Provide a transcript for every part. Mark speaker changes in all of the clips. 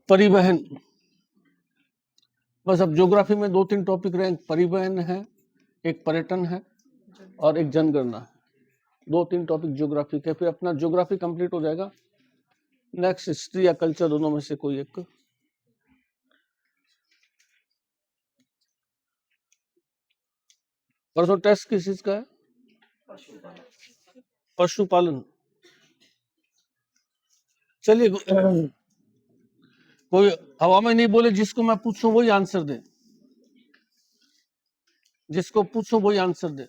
Speaker 1: परिवहन, बस अब ज्योग्राफी में 2-3 टॉपिक रहे, परिवहन है, एक पर्यटन है और एक जनगणना है। 2-3 टॉपिक ज्योग्राफी के, फिर अपना ज्योग्राफी कंप्लीट हो जाएगा। नेक्स्ट हिस्ट्री या कल्चर, दोनों में से कोई एक। परसों टेस्ट किस चीज का है? पशुपालन। चलिए, कोई हवा में नहीं बोले, जिसको मैं पूछूं वही आंसर दे, जिसको पूछो वही आंसर दे।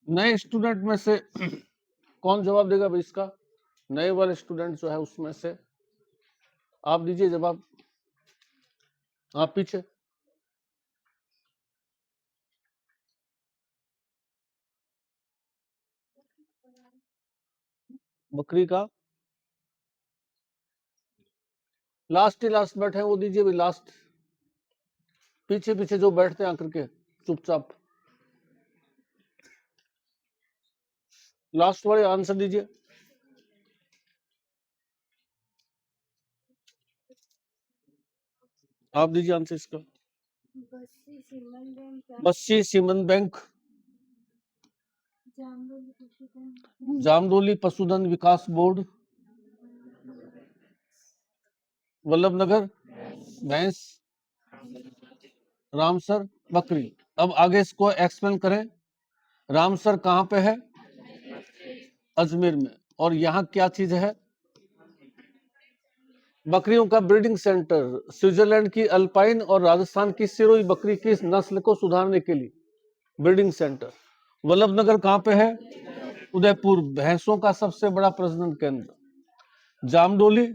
Speaker 1: नए स्टूडेंट में से कौन जवाब देगा भाई इसका? नए वाले स्टूडेंट जो है उसमें से आप दीजिए जवाब। आप पीछे, बकरी का लास्ट ही लास्ट बैठे हैं वो दीजिए भाई, लास्ट। पीछे पीछे जो बैठते हैं आकर के चुपचाप, लास्ट वाले आंसर दीजिए। आप दीजिए आंसर इसका। बस्सी सीमन बैंक, जामदोली पशुधन विकास बोर्ड, वल्लभ नगर भैंस, रामसर बकरी। अब आगे इसको एक्सप्लेन करें। रामसर कहाँ पे है? अजमेर में। और यहाँ क्या चीज है? बकरियों का ब्रीडिंग सेंटर। स्विट्जरलैंड की अल्पाइन और राजस्थान की सिरोही बकरी की नस्ल को सुधारने के लिए ब्रीडिंग सेंटर। वल्लभ नगर कहाँ पे है? उदयपुर, भैंसों का सबसे बड़ा प्रजनन केंद्र। जामडोली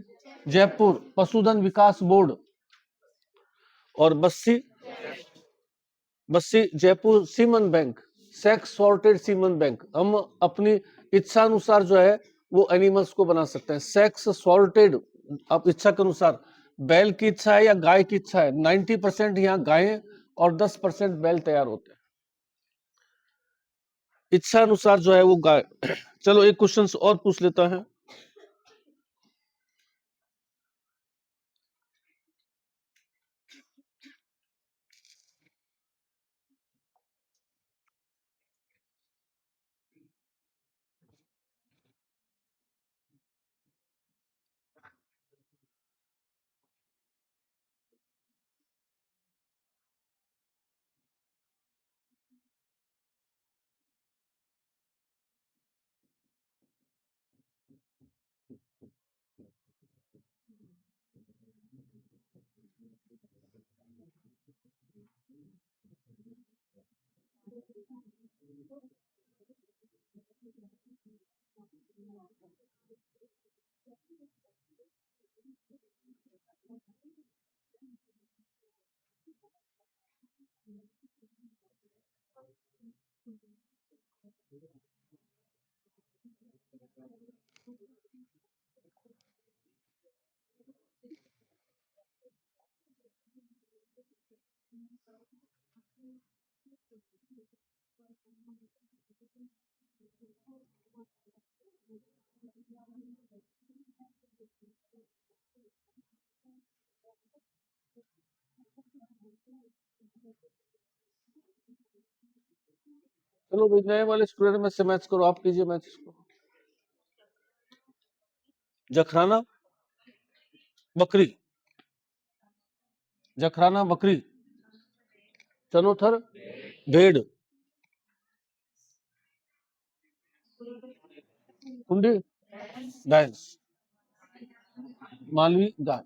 Speaker 1: जयपुर, पशुधन विकास बोर्ड। और Bassi, Bassi Jaipur semen bank, sex sorted semen bank. हम अपनी इच्छा अनुसार जो है वो एनिमल्स को बना सकते हैं, सेक्स सॉर्टेड। आप इच्छा के अनुसार, बैल की इच्छा है या गाय की इच्छा है, 90% यहाँ गायें और 10% बैल तैयार होते हैं। इच्छा अनुसार जो है वो गाय। चलो एक क्वेश्चन और पूछ लेता है। चलो भाई, नए वाले स्टूडेंट में से मैच करो, आप कीजिए मैच इसको। जखराना बकरी, जखराना बकरी, चनोथर भेड़, कुंडी भैंस, मालवी गाय।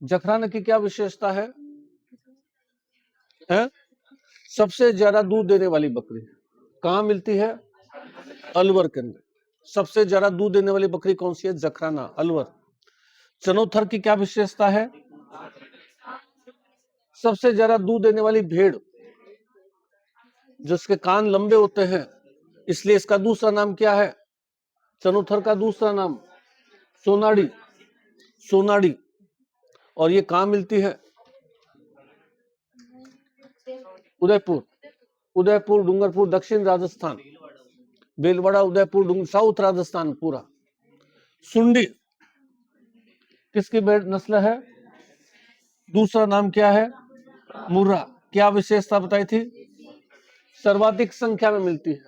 Speaker 1: जखराना की क्या विशेषता है? हैं? सबसे ज्यादा दूध देने वाली बकरी। कहाँ मिलती है? अलवर के अंदर। सबसे ज्यादा दूध देने वाली बकरी कौन सी है? जखराना, अलवर। चनोथर की क्या विशेषता है? सबसे ज्यादा दूध देने वाली भेड़, जिसके कान लंबे होते हैं, इसलिए इसका दूसरा नाम क्या है? चनोथर का दूसरा नाम सोनाड़ी, सोनाड़ी। और ये कहाँ मिलती है? उदयपुर, उदयपुर, डूंगरपुर, दक्षिण राजस्थान, भीलवाड़ा, उदयपुर, साउथ राजस्थान पूरा। सुंडी किसकी नस्ल है? दूसरा नाम क्या है? मुर्रा। क्या विशेषता बताई थी? सर्वाधिक संख्या में मिलती है,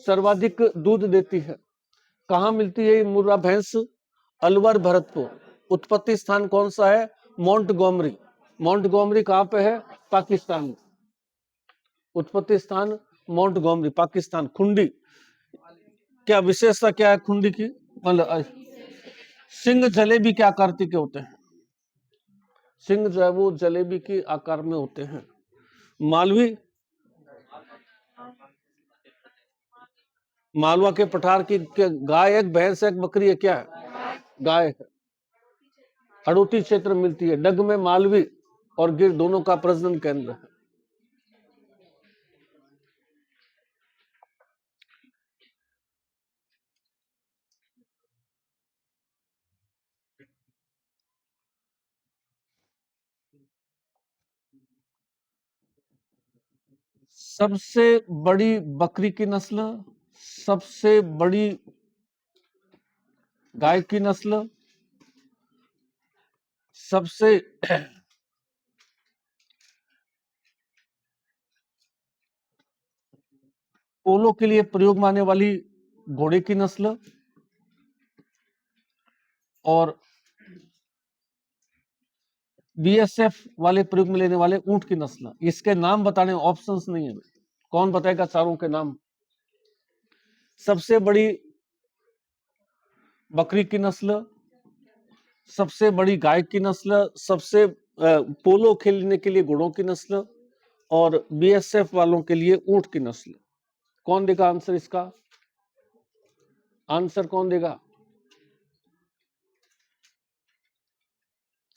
Speaker 1: सर्वाधिक दूध देती है। कहाँ मिलती है ये मुर्रा भैंस? अलवर, भरतपुर। उत्पत्ति स्थान कौन सा है? मोंटगोमरी। मोंटगोमरी कहाँ पे है? पाकिस्तान में। उत्पत्ति स्थान मोंटगोमरी, पाकिस्तान। खुंडी, क्या विशेषता क्या है खुंडी की? मतलब सिंह जलेबी के आकार के होते हैं, सिंह जो है वो जलेबी के आकार में होते हैं। मालवी, मालवा के पठार की गाय, एक भैंस, एक बकरी है, क्या है? गाय है। हड़ौती क्षेत्र मिलती है। डग में मालवी और गिर दोनों का प्रजनन केंद्र है। सबसे बड़ी बकरी की नस्ल, सबसे बड़ी गाय की नस्ल, सबसे पोलो के लिए प्रयोग में आने वाली घोड़े की नस्ल, और बीएसएफ वाले प्रयोग में लेने वाले ऊंट की नस्ल। इसके नाम बताने, ऑप्शंस नहीं है। कौन बताएगा चारों के नाम? सबसे बड़ी बकरी की नस्ल, सबसे बड़ी गाय की नस्ल, सबसे पोलो खेलने के लिए घोड़ों की नस्ल, और बीएसएफ वालों के लिए ऊंट की नस्ल। कौन देगा आंसर इसका? आंसर कौन देगा?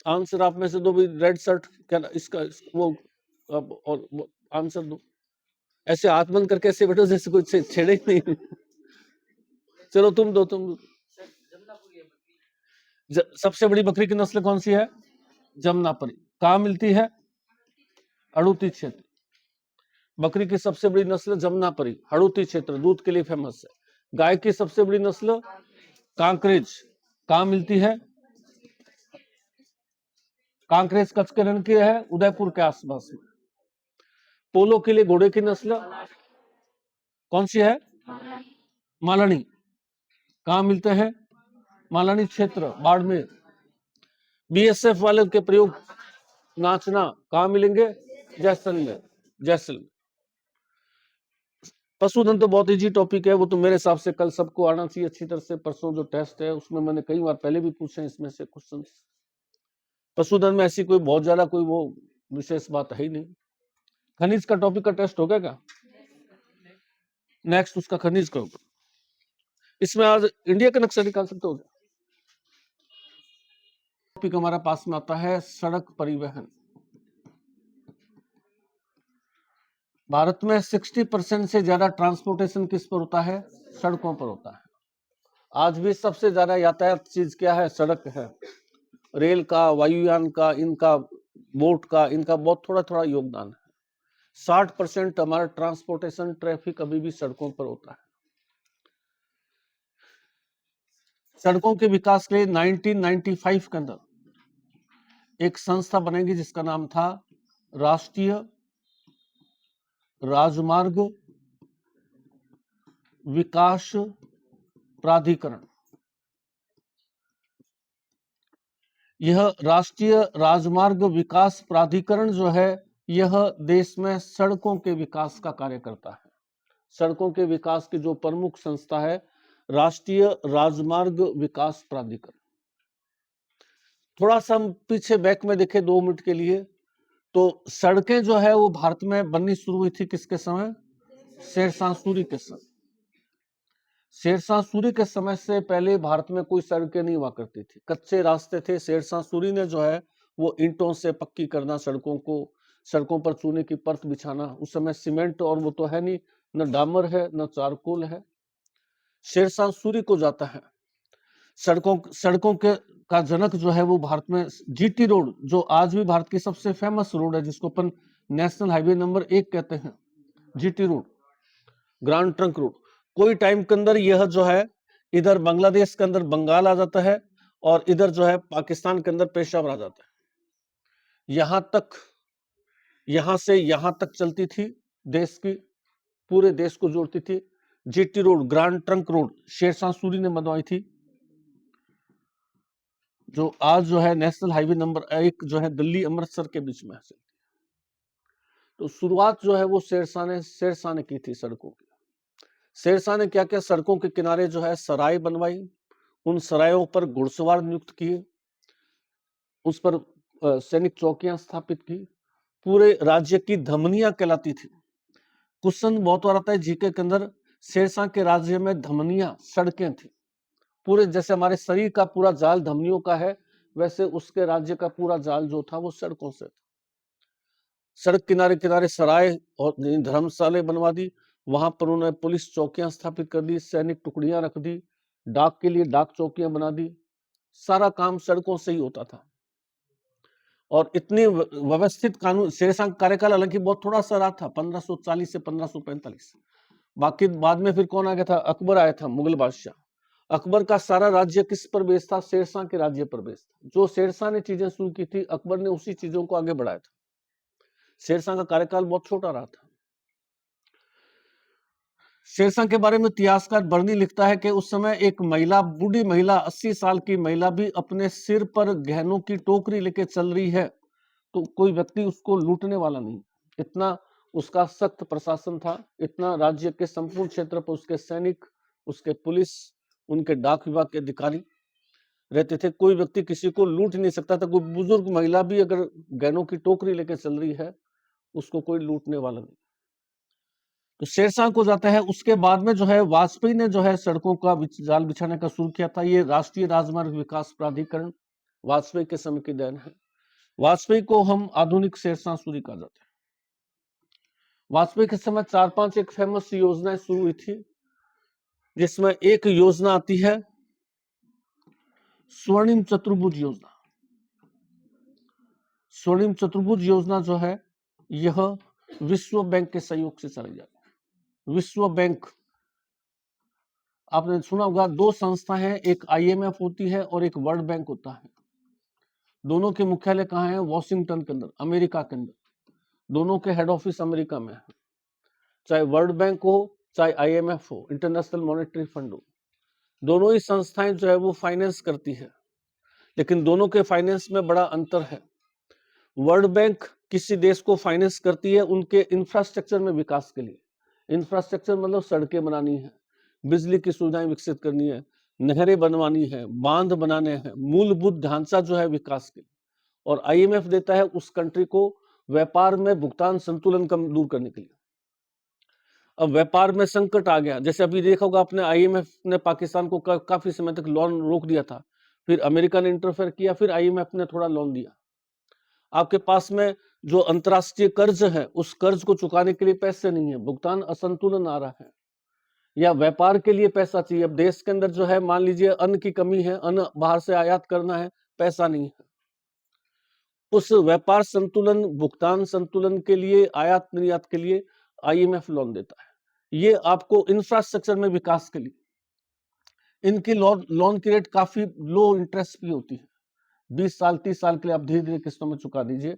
Speaker 1: आंसर आप में से दो भी, रेड शर्ट क्या इसका वो, और आंसर दो। ऐसे हाथ बंद करके ऐसे बैठो जैसे कोई छेड़े ही नहीं। चलो तुम दो, तुम दो। सबसे बड़ी बकरी की नस्ल कौन सी है? जमुनापरी। कहाँ मिलती है? हड़ौती क्षेत्र। बकरी की सबसे बड़ी नस्ल जमुनापरी, हड़ौती क्षेत्र, दूध के लिए फेमस है। गाय की सबसे बड़ी नस्ल कांकरेज। कहाँ मिलती है? कांकरेज कच्छ के रण की है, उदयपुर के आसपास में। पोलो के लिए घोड़े की नस्ल कौन सी है? मालनी। कहाँ मिलते हैं? मालनी क्षेत्र, बाड़मेर। बीएसएफ वाले के प्रयोग नाचना कहाँ मिलेंगे? जैसलमेर, जैसलमेर। पशुधन तो बहुत इजी टॉपिक है, वो तो मेरे हिसाब से कल सबको आना चाहिए अच्छी तरह से। परसों जो टेस्ट है उसमें मैंने कई बार पहले भी पूछे इसमें से क्वेश्चन। पशुधन में ऐसी कोई बहुत ज्यादा कोई वो विशेष बात है ही नहीं। खनिज का टॉपिक का टेस्ट हो गया क्या? नेक्स्ट उसका खनिज का होगा। इसमें आज इंडिया का नक्शा निकाल सकते हो क्या? टॉपिक हमारा पास में आता है सड़क परिवहन। भारत में 60% से ज्यादा ट्रांसपोर्टेशन किस पर होता है? सड़कों पर होता है। आज भी सबसे ज्यादा यातायात चीज क्या है? सड़क है। रेल का, वायुयान का, इनका, बोट का, इनका बहुत थोड़ा थोड़ा योगदान है। 60% हमारा ट्रांसपोर्टेशन ट्रैफिक अभी भी सड़कों पर होता है। सड़कों के विकास के लिए 1995 के अंदर एक संस्था बनेगी जिसका नाम था राष्ट्रीय राजमार्ग विकास प्राधिकरण। यह राष्ट्रीय राजमार्ग विकास प्राधिकरण जो है, यह देश में सड़कों के विकास का कार्य करता है। सड़कों के विकास की जो प्रमुख संस्था है, राष्ट्रीय राजमार्ग विकास प्राधिकरण। थोड़ा सा हम पीछे बैक में देखें 2 मिनट के लिए, तो सड़कें जो है वो भारत में बननी शुरू हुई थी किसके समय? शेरशाह सूरी के समय। शेरशाह सूरी के समय से पहले भारत में कोई सड़कें नहीं हुआ करती थी, कच्चे रास्ते थे। शेरशाह सूरी ने जो है वो ईंटों से पक्की करना सड़कों को, सड़कों पर चूने की परत बिछाना। उस समय सीमेंट और वो तो है नहीं, न डामर है न चारकोल है। शेरशाह सूरी को जाता है। सड़कों के का जनक जो है वो भारत में जीटी रोड, जो आज भी भारत की सबसे फेमस रोड है, जिसको अपन नेशनल हाईवे नंबर 1 कहते हैं, GT road, grand trunk road. कोई टाइम के अंदर यह जो है इधर बांग्लादेश के अंदर बंगाल आ जाता है और इधर जो है पाकिस्तान के अंदर पेशावर आ जाता है। यहां से यहां तक चलती थी, देश की पूरे देश को जोड़ती थी। GT road, grand trunk road Sher Shah Suri ने बनवाई थी, जो आज जो है नेशनल हाईवे नंबर 1 जो है दिल्ली अमृतसर के बीच में है। तो शुरुआत जो है वो शेरशाह ने की थी सड़कों की। शेरशाह ने क्या किया, सड़कों के किनारे जो है सराय बनवाई, उन सरायों पर घुड़सवार नियुक्त किए, उस पर सैनिक चौकियां स्थापित की। पूरे राज्य की धमनियां कहलाती थी। क्वेश्चन बहुत बार आता है जीके के अंदर, शेरशाह के राज्य में धमनियां सड़कें थी पूरे, जैसे हमारे शरीर का पूरा जाल धमनियों का है, वैसे उसके राज्य का पूरा जाल जो था वो सड़कों से था। सड़क किनारे किनारे सराय और धर्मशालाएं बनवा दी, वहां पर उन्होंने पुलिस चौकियां स्थापित कर दी, सैनिक टुकड़ियां रख दी, डाक के लिए डाक चौकियां बना दी। सारा काम सड़कों से ही होता था। और इतनी व्यवस्थित कानून, शेरशाह का कार्यकाल हालांकि बहुत थोड़ा सा रहा था, 1540 से 1545। बाकी बाद में फिर कौन आ गया था? अकबर आया था, मुगल बादशाह। अकबर का सारा राज्य किस पर बेस्ड था? शेरशाह के राज्य पर बेस्ड था। जो शेरशाह ने चीजें शुरू की थी, अकबर ने उसी चीजों को आगे बढ़ाया था। शेरशाह का कार्यकाल बहुत छोटा रहा था। शेरशाह के बारे में इतिहासकार बर्नी लिखता है कि उस समय एक महिला, बूढ़ी महिला, 80 साल की महिला भी अपने सिर पर गहनों की टोकरी लेके चल रही है, तो कोई व्यक्ति उसको लूटने वाला नहीं। इतना उसका सख्त प्रशासन था, इतना राज्य के संपूर्ण क्षेत्र पर उसके सैनिक, उसके पुलिस, उनके डाक विभाग के अधिकारी रहते थे। कोई व्यक्ति किसी को लूट नहीं सकता था। कोई बुजुर्ग महिला भी अगर गहनों की टोकरी लेकर चल रही है, उसको कोई लूटने वाला नहीं। तो शेरशाह को जाता है। उसके बाद में जो है वाजपेयी ने जो है सड़कों का जाल बिछाने का शुरू किया था। ये राष्ट्रीय राजमार्ग विकास प्राधिकरण वाजपेयी के समय की देन है। वाजपेयी को हम आधुनिक शेरशाह सूरी कहा जाता है। वाजपेयी के समय 4-5 एक फेमस योजनाएं शुरू हुई थी, जिसमें एक योजना आती है स्वर्णिम चतुर्भुज योजना। स्वर्णिम चतुर्भुज योजना जो है यह विश्व बैंक के सहयोग से चलाई जाती है। विश्व बैंक, आपने सुना होगा, 2 संस्था हैं, एक IMF होती है और एक वर्ल्ड बैंक होता है। दोनों के मुख्यालय कहाँ है? वॉशिंगटन के अंदर, अमेरिका के अंदर। दोनों के हेड ऑफिस अमेरिका में है। चाहे वर्ल्ड बैंक हो, चाहे IMF हो, इंटरनेशनल मॉनेटरी फंड हो, दोनों ही संस्थाएं जो है वो फाइनेंस करती है, लेकिन दोनों के फाइनेंस में बड़ा अंतर है। वर्ल्ड बैंक किसी देश को फाइनेंस करती है उनके इंफ्रास्ट्रक्चर में विकास के लिए। इंफ्रास्ट्रक्चर मतलब सड़कें बनानी है, बिजली की सुविधाएं विकसित करनी है, नहरें बनवानी है, बांध बनाने हैं, मूलभूत ढांचा जो है विकास के। और IMF देता है उस कंट्री को व्यापार में भुगतान संतुलन कम दूर करने के लिए। अब व्यापार में संकट आ गया, जैसे अभी देखा होगा आपने, IMF ने पाकिस्तान को काफी समय तक लोन रोक दिया था, फिर अमेरिका ने इंटरफेयर किया, फिर IMF ने थोड़ा लोन दिया। आपके पास में जो अंतरराष्ट्रीय कर्ज है, उस कर्ज को चुकाने के लिए पैसे नहीं है, भुगतान असंतुलन आ रहा है, या व्यापार के लिए पैसा चाहिए। अब देश के अंदर जो है, मान लीजिए अन्न की कमी है, अन्न बाहर से आयात करना है, पैसा नहीं है। उस व्यापार संतुलन, भुगतान संतुलन के लिए, आयात निर्यात के लिए IMF लोन देता है। ये आपको इंफ्रास्ट्रक्चर में विकास के लिए, इनकी लोन की रेट काफी लो इंटरेस्ट की होती है। 20 साल 30 साल के लिए आप धीरे धीरे किस्तों में चुका दीजिए,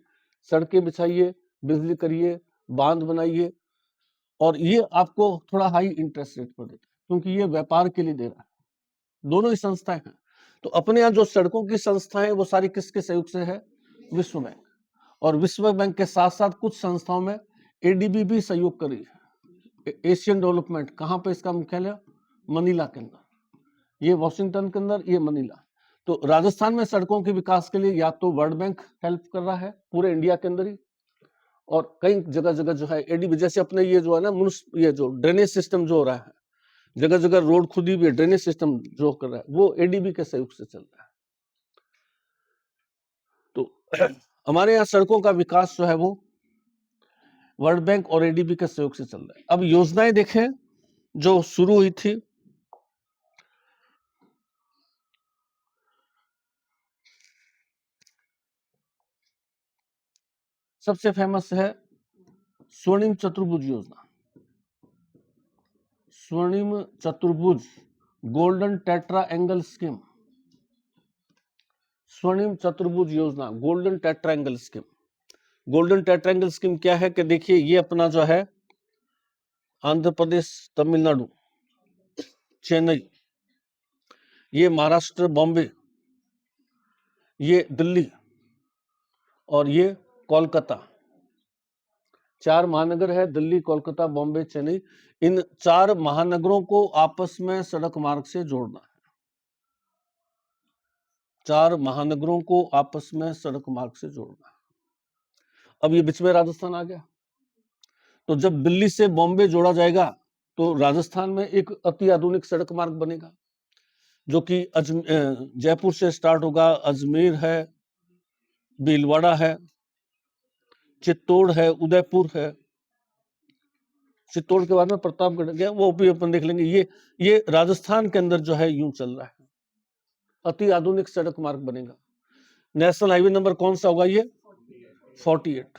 Speaker 1: सड़कें बिछाइए, बिजली करिए, बांध बनाइए, और ये आपको थोड़ा हाई इंटरेस्ट रेट पर देता है, क्योंकि ये व्यापार के लिए दे रहा है। दोनों ही संस्थाएं हैं। तो अपने यहाँ जो सड़कों की संस्थाएं वो सारी किसके सहयोग से है? विश्व बैंक। और विश्व बैंक के साथ साथ कुछ संस्थाओं में ADB भी सहयोग कर रही है। एशियन डेवलपमेंट, कहाँ पे इसका मुख्यालय? मनीला के अंदर, ये वॉशिंगटन के अंदर, ये मनीला। तो राजस्थान में सड़कों के विकास के लिए या तो वर्ल्ड बैंक हेल्प कर रहा है पूरे इंडिया के अंदर ही, और कई जगह जगह जो है ADB, जैसे अपने ये जो है ना ये जो ड्रेनेज सिस्टम जो हो रहा है, जगह जगह रोड खुदी हुई ड्रेनेज सिस्टम जो कर रहा है वो ADB के सहयोग से चल रहा है। तो हमारे यहाँ सड़कों का विकास जो है वो वर्ल्ड बैंक और ADB के सहयोग से चल रहा है। अब योजनाएं देखें जो शुरू हुई थी। सबसे फेमस है स्वर्णिम चतुर्भुज योजना। स्वर्णिम चतुर्भुज, गोल्डन टेट्रा एंगल स्कीम। स्वर्णिम चतुर्भुज योजना, golden tetra angle scheme. Golden tetra angle scheme क्या है कि देखिए, ये अपना जो है आंध्र प्रदेश, तमिलनाडु, चेन्नई, ये महाराष्ट्र बॉम्बे, ये दिल्ली, और ये कोलकाता। 4 महानगर है, दिल्ली, कोलकाता, बॉम्बे, चेन्नई। इन 4 महानगरों को आपस में सड़क मार्ग से जोड़ना है। 4 महानगरों को आपस में सड़क मार्ग से जोड़ना है। अब ये बीच में राजस्थान आ गया। तो जब दिल्ली से बॉम्बे जोड़ा जाएगा तो राजस्थान में एक अति आधुनिक सड़क मार्ग बनेगा, जो कि जयपुर से स्टार्ट होगा, अजमेर है, भीलवाड़ा है, चित्तौड़ है, उदयपुर है। चित्तौड़ के बाद में प्रतापगढ़ गया, वो भी अपन देख लेंगे। ये राजस्थान के अंदर जो है यूं चल रहा है, अति आधुनिक सड़क मार्ग बनेगा। नेशनल हाईवे नंबर कौन सा होगा? ये 48।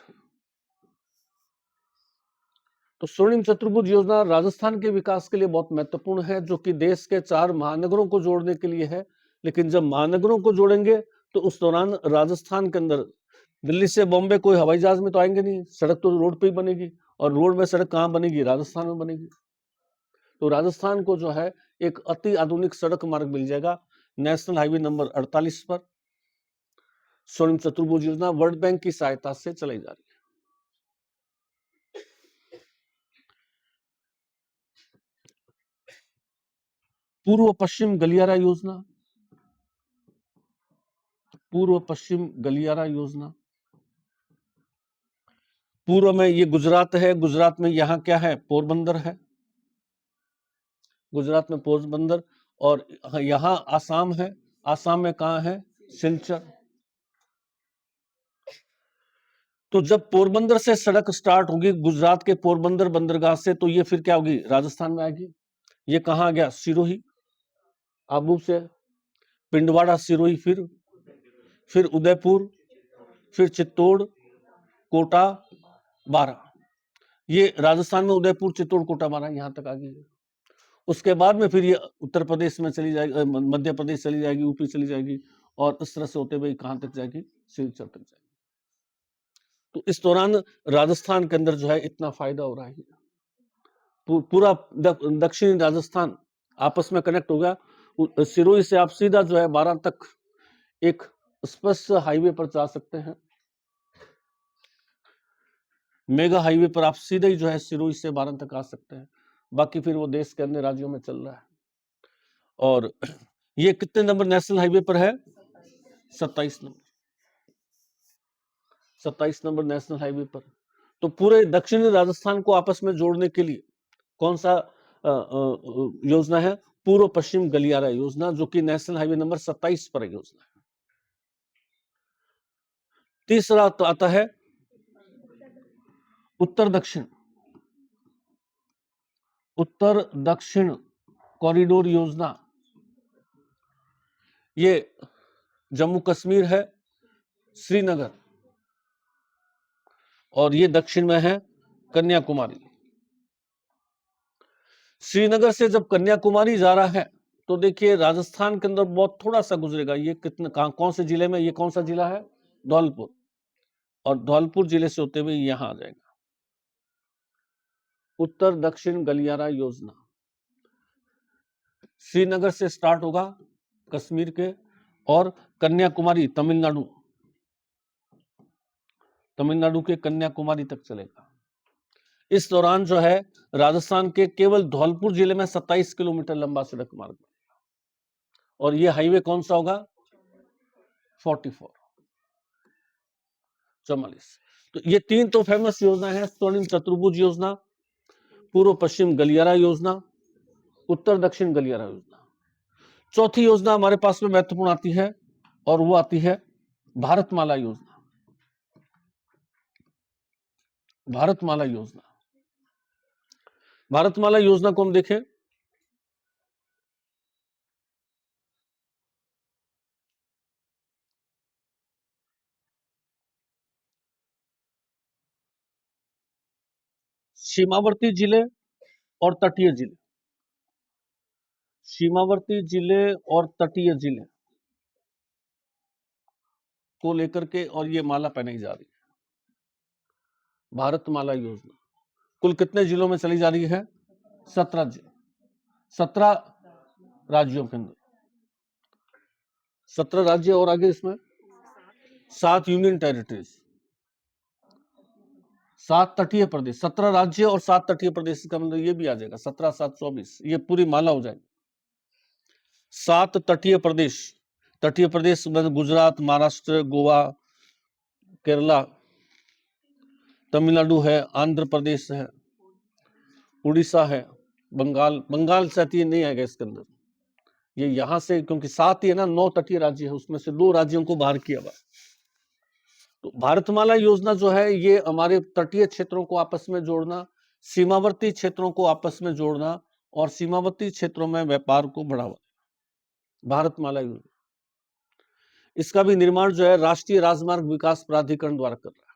Speaker 1: तो स्वर्णिम चतुर्भुज योजना राजस्थान के विकास के लिए बहुत महत्वपूर्ण है, जो कि देश के 4 महानगरों को जोड़ने के लिए है। लेकिन जब महानगरों को जोड़ेंगे तो उस दौरान राजस्थान के अंदर, दिल्ली से बॉम्बे कोई हवाई जहाज में तो आएंगे नहीं, सड़क तो रोड पे ही बनेगी, और रोड में सड़क कहाँ बनेगी? राजस्थान में बनेगी। तो राजस्थान को जो है एक अति आधुनिक सड़क मार्ग मिल जाएगा नेशनल हाईवे नंबर 48 पर। स्वर्णिम चतुर्भुज योजना वर्ल्ड बैंक की सहायता से चलाई जा रही है। पूर्व पश्चिम गलियारा योजना, पूर्व पश्चिम गलियारा योजना। पूर्व में ये गुजरात है, गुजरात में यहाँ क्या है? पोरबंदर है, गुजरात में पोरबंदर। और यहाँ आसाम है, आसाम में कहाँ है? सिलचर। तो जब पोरबंदर से सड़क स्टार्ट होगी, गुजरात के पोरबंदर बंदरगाह से, तो ये फिर क्या होगी? राजस्थान में आएगी। ये कहाँ आ गया? सिरोही, आबू से पिंडवाड़ा, सिरोही, फिर उदयपुर, फिर चित्तौड़, कोटा, बारा। ये राजस्थान में उदयपुर, चित्तौड़, कोटा, बारा यहाँ तक आ गई है। उसके बाद में फिर ये उत्तर प्रदेश में चली जाएगी, मध्य प्रदेश चली जाएगी, यूपी चली जाएगी, और इस तरह से होते हुए कहाँ तक जाएगी? सिलचर तक जाएगी। तो इस दौरान राजस्थान के अंदर जो है इतना फायदा हो रहा है, पूरा दक्षिणी राजस्थान आपस में कनेक्ट हो गया। सिरोही से आप सीधा जो है 12 तक एक स्पष्ट हाईवे पर जा सकते हैं, मेगा हाईवे पर आप सीधे ही जो है सिरोही से 12 तक आ सकते हैं। बाकी फिर वो देश के अन्य राज्यों में चल रहा है। और ये कितने नंबर नेशनल हाईवे पर है? 27 नंबर, 27 नंबर नेशनल हाईवे पर। तो पूरे दक्षिणी राजस्थान को आपस में जोड़ने के लिए कौन सा योजना है? पूर्व पश्चिम गलियारा योजना, जो कि नेशनल हाईवे नंबर 27 पर योजना है। तीसरा तो आता है उत्तर दक्षिण, उत्तर दक्षिण कॉरिडोर योजना। ये जम्मू कश्मीर है, श्रीनगर, और ये दक्षिण में है कन्याकुमारी। श्रीनगर से जब कन्याकुमारी जा रहा है तो देखिए राजस्थान के अंदर बहुत थोड़ा सा गुजरेगा। ये कितने कौन से जिले में, ये कौन सा जिला है? धौलपुर। और धौलपुर जिले से होते हुए यहां आ जाएगा। उत्तर दक्षिण गलियारा योजना श्रीनगर से स्टार्ट होगा, कश्मीर के, और कन्याकुमारी तमिलनाडु, तमिलनाडु के कन्याकुमारी तक चलेगा। इस दौरान जो है राजस्थान के केवल धौलपुर जिले में 27 किलोमीटर लंबा सड़क मार्ग बनेगा। और ये हाईवे कौन सा होगा? 44। तो ये तीन तो फेमस योजना है, स्वर्णिम चतुर्भुज योजना, पूर्व पश्चिम गलियारा योजना, उत्तर दक्षिण गलियारा योजना। चौथी योजना हमारे पास में महत्वपूर्ण आती है और वो आती है भारतमाला योजना। भारतमाला योजना, भारतमाला योजना को हम देखें, सीमावर्ती जिले और तटीय जिले, सीमावर्ती जिले और तटीय जिले को लेकर के और ये माला पहनाई जा रही है, भारतमाला योजना। कुल कितने जिलों में चली जा रही है? 17 राज्यों के अंदर, 17 राज्य और आगे इसमें 7 यूनियन टेरिटरीज, 7 तटीय प्रदेश, 17 राज्य और 7 तटीय प्रदेश का मतलब ये भी आ जाएगा 17 7 24, ये पूरी माला हो जाएगी। 7 तटीय प्रदेश, तटीय प्रदेश मतलब गुजरात, महाराष्ट्र, गोवा, केरला, तमिलनाडु है, आंध्र प्रदेश है, उड़ीसा है, बंगाल से नहीं आएगा इसके अंदर, ये यहां से, क्योंकि 7 ही है ना, 9 तटीय राज्य है, उसमें से 2 राज्यों को बाहर किया हुआ। तो भारतमाला योजना जो है ये हमारे तटीय क्षेत्रों को आपस में जोड़ना, सीमावर्ती क्षेत्रों को आपस में जोड़ना और सीमावर्ती क्षेत्रों में व्यापार को बढ़ावा, भारतमाला योजना। इसका भी निर्माण जो है राष्ट्रीय राजमार्ग विकास प्राधिकरण द्वारा कर रहा है।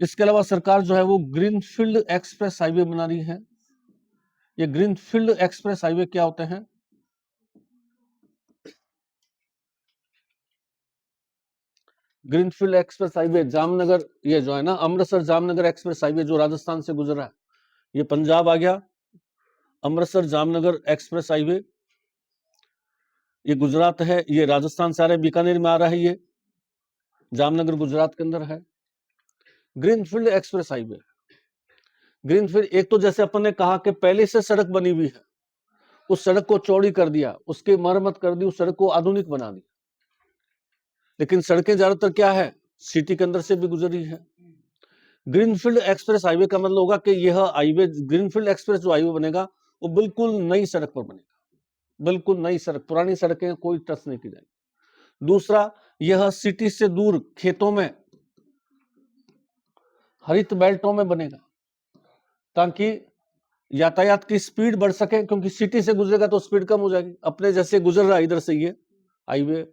Speaker 1: इसके अलावा सरकार जो है वो ग्रीनफील्ड एक्सप्रेस हाईवे बना रही है। ये ग्रीनफील्ड एक्सप्रेस हाईवे क्या होते हैं? ग्रीनफील्ड एक्सप्रेस हाईवे जामनगर, ये जो है ना अमृतसर जामनगर एक्सप्रेस हाईवे जो राजस्थान से गुजर रहा है, ये पंजाब आ गया। अमृतसर जामनगर एक्सप्रेस हाईवे ये गुजरात है, ये राजस्थान से आ रहा है, बीकानेर में आ रहा है, ये जामनगर गुजरात के अंदर है। ग्रीनफील्ड एक्सप्रेस हाईवे, ग्रीनफील्ड एक तो जैसे अपन ने कहा कि पहले से सड़क बनी हुई है, उस सड़क को चौड़ी कर दिया, उसकी मरम्मत कर दी, उस सड़क को आधुनिक बना दी। लेकिन सड़कें ज्यादातर क्या है, सिटी के अंदर से भी गुजर रही है। ग्रीनफील्ड एक्सप्रेस हाईवे का मतलब होगा कि यह हाईवे, ग्रीनफील्ड एक्सप्रेस जो हाईवे बनेगा वो बिल्कुल नई सड़क पर बनेगा, बिल्कुल नई सड़क, पुरानी सड़कें कोई टच नहीं की जाएगी। दूसरा, यह सिटी से दूर खेतों में, हरित बेल्टों में बनेगा, ताकि यातायात की स्पीड बढ़ सके, क्योंकि सिटी से गुजरेगा तो स्पीड कम हो जाएगी। अपने जैसे गुजर रहा है इधर से ये हाईवे,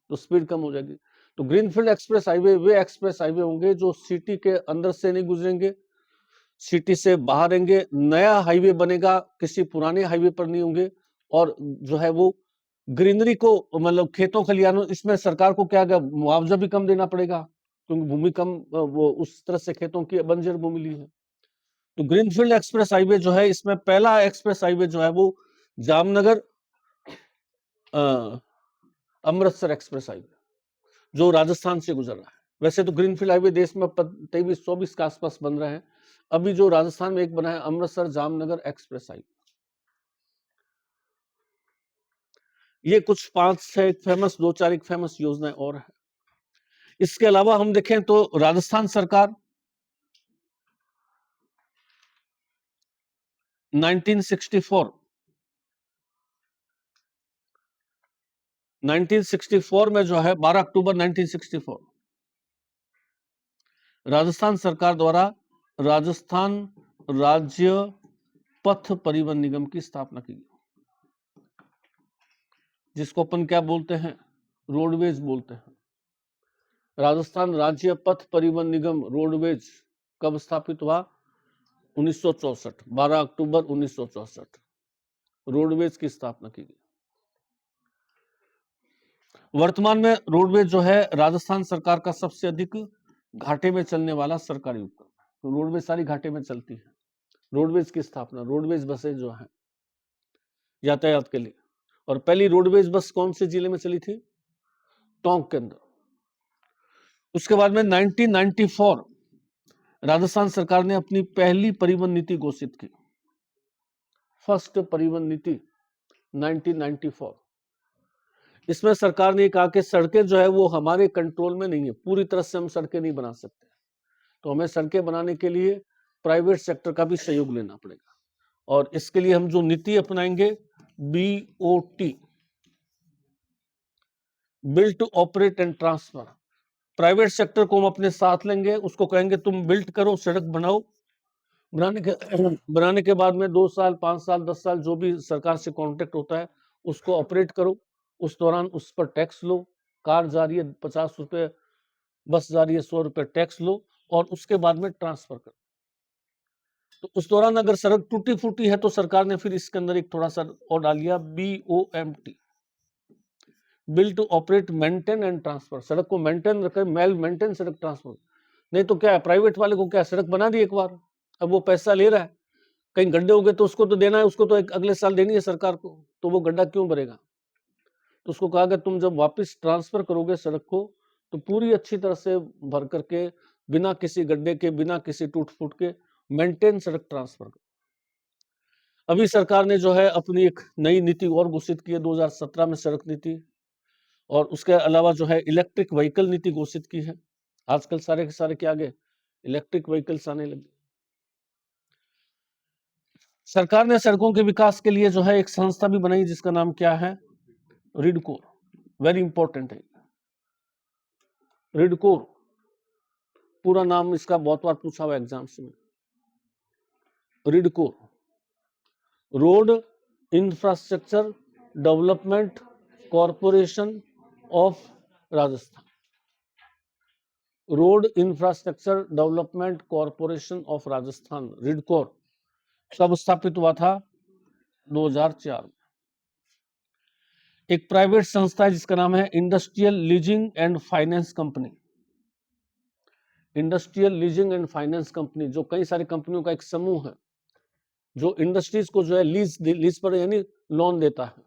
Speaker 1: तो स्पीड कम हो जाएगी। तो ग्रीनफील्ड एक्सप्रेस हाईवे वे एक्सप्रेस हाईवे होंगे जो सिटी के अंदर से नहीं गुजरेंगे, सिटी से बाहर रहेंगे। नया हाईवे बनेगा, किसी पुराने हाईवे पर नहीं होंगे। और जो है वो ग्रीनरी को, मतलब खेतों खलिहानों, इसमें सरकार को क्या मुआवजा भी कम देना पड़ेगा, क्योंकि भूमि कम, वो उस तरह से खेतों की बंजर भूमि ली है। तो ग्रीनफील्ड एक्सप्रेस हाईवे जो है, इसमें पहला एक्सप्रेस हाईवे जो है वो जामनगर अमृतसर एक्सप्रेस हाईवे जो राजस्थान से गुजर रहा है। वैसे तो ग्रीनफील्ड हाईवे देश में 23-24 के आसपास बन रहे हैं, अभी जो राजस्थान में एक बना है अमृतसर जामनगर एक्सप्रेस हाईवे। ये कुछ 5-6 फेमस, 2-4 एक फेमस योजनाएं और है। इसके अलावा हम देखें तो राजस्थान सरकार 1964 में जो है 12 अक्टूबर 1964 राजस्थान सरकार द्वारा राजस्थान राज्य पथ परिवहन निगम की स्थापना की गई। जिसको अपन क्या बोलते हैं, रोडवेज बोलते हैं। राजस्थान राज्य पथ परिवहन निगम रोडवेज कब स्थापित हुआ? 1964, 12 अक्टूबर 1964 रोडवेज की स्थापना की गई। वर्तमान में रोडवेज जो है राजस्थान सरकार का सबसे अधिक घाटे में चलने वाला सरकारी उपक्रम है। तो रोडवेज सारी घाटे में चलती है। रोडवेज की स्थापना, रोडवेज बसें जो है यातायात के लिए, और पहली रोडवेज बस कौन से जिले में चली थी? टोंक के अंदर। उसके बाद में 1994 राजस्थान सरकार ने अपनी पहली परिवहन नीति घोषित की, फर्स्ट परिवहन नीति 1994। इसमें सरकार ने कहा कि सड़कें जो है वो हमारे कंट्रोल में नहीं है, पूरी तरह से हम सड़कें नहीं बना सकते, तो हमें सड़कें बनाने के लिए प्राइवेट सेक्टर का भी सहयोग लेना पड़ेगा, और इसके लिए हम जो नीति अपनाएंगे BOT, build to operate and transfer. Private sector को हम अपने साथ लेंगे, उसको कहेंगे तुम बिल्ड करो, सड़क बनाओ, बनाने के बाद में 2 साल 5 साल 10 साल जो भी सरकार से कॉन्ट्रैक्ट होता है उसको ऑपरेट करो, उस दौरान उस पर टैक्स लो, कार जा रही है 50 रुपए, बस जा रही है 100 रुपए टैक्स लो, और उसके बाद में ट्रांसफर करो। तो उस दौरान अगर सड़क टूटी फूटी है तो सरकार ने फिर इसके अंदर एक थोड़ा सा और डाल दिया BOMT, build to operate maintain and transfer. सड़क को मेंटेन रखे, मेल मेंटेन सड़क ट्रांसफर। नहीं तो क्या है, प्राइवेट वाले को क्या सड़क बना दी एक बार, अब वो पैसा ले रहा है, कहीं गड्ढे हो गए तो उसको तो देना है, उसको तो अगले साल देनी है सरकार को, तो वो गड्ढा क्यों भरेगा? तो उसको कहा कि तुम जब वापस ट्रांसफर करोगे सड़क को तो पूरी अच्छी तरह से भर करके, बिना किसी गड्ढे के, बिना किसी टूट फूट के मेंटेन सड़क ट्रांसफर करो। अभी सरकार ने जो है अपनी एक नई नीति और घोषित की है 2017 में, सड़क नीति, और उसके अलावा जो है इलेक्ट्रिक व्हीकल नीति घोषित की है। आजकल सारे के सारे क्या आगे इलेक्ट्रिक व्हीकल्स आने लगे। सरकार ने सड़कों के विकास के लिए जो है एक संस्था भी बनाई जिसका नाम क्या है, रिडकोर। वेरी इंपॉर्टेंट है रिडकोर, पूरा नाम इसका बहुत बार पूछा हुआ एग्जाम्स में। RIDCOR, road infrastructure development corporation of Rajasthan. Road infrastructure development corporation of Rajasthan, RIDCOR, कब स्थापित हुआ था? 2004 में। एक प्राइवेट संस्था है जिसका नाम है industrial leasing and finance company. Industrial leasing and finance company जो कई सारी कंपनियों का एक समूह है जो इंडस्ट्रीज को जो है लीज पर यानी लोन देता है।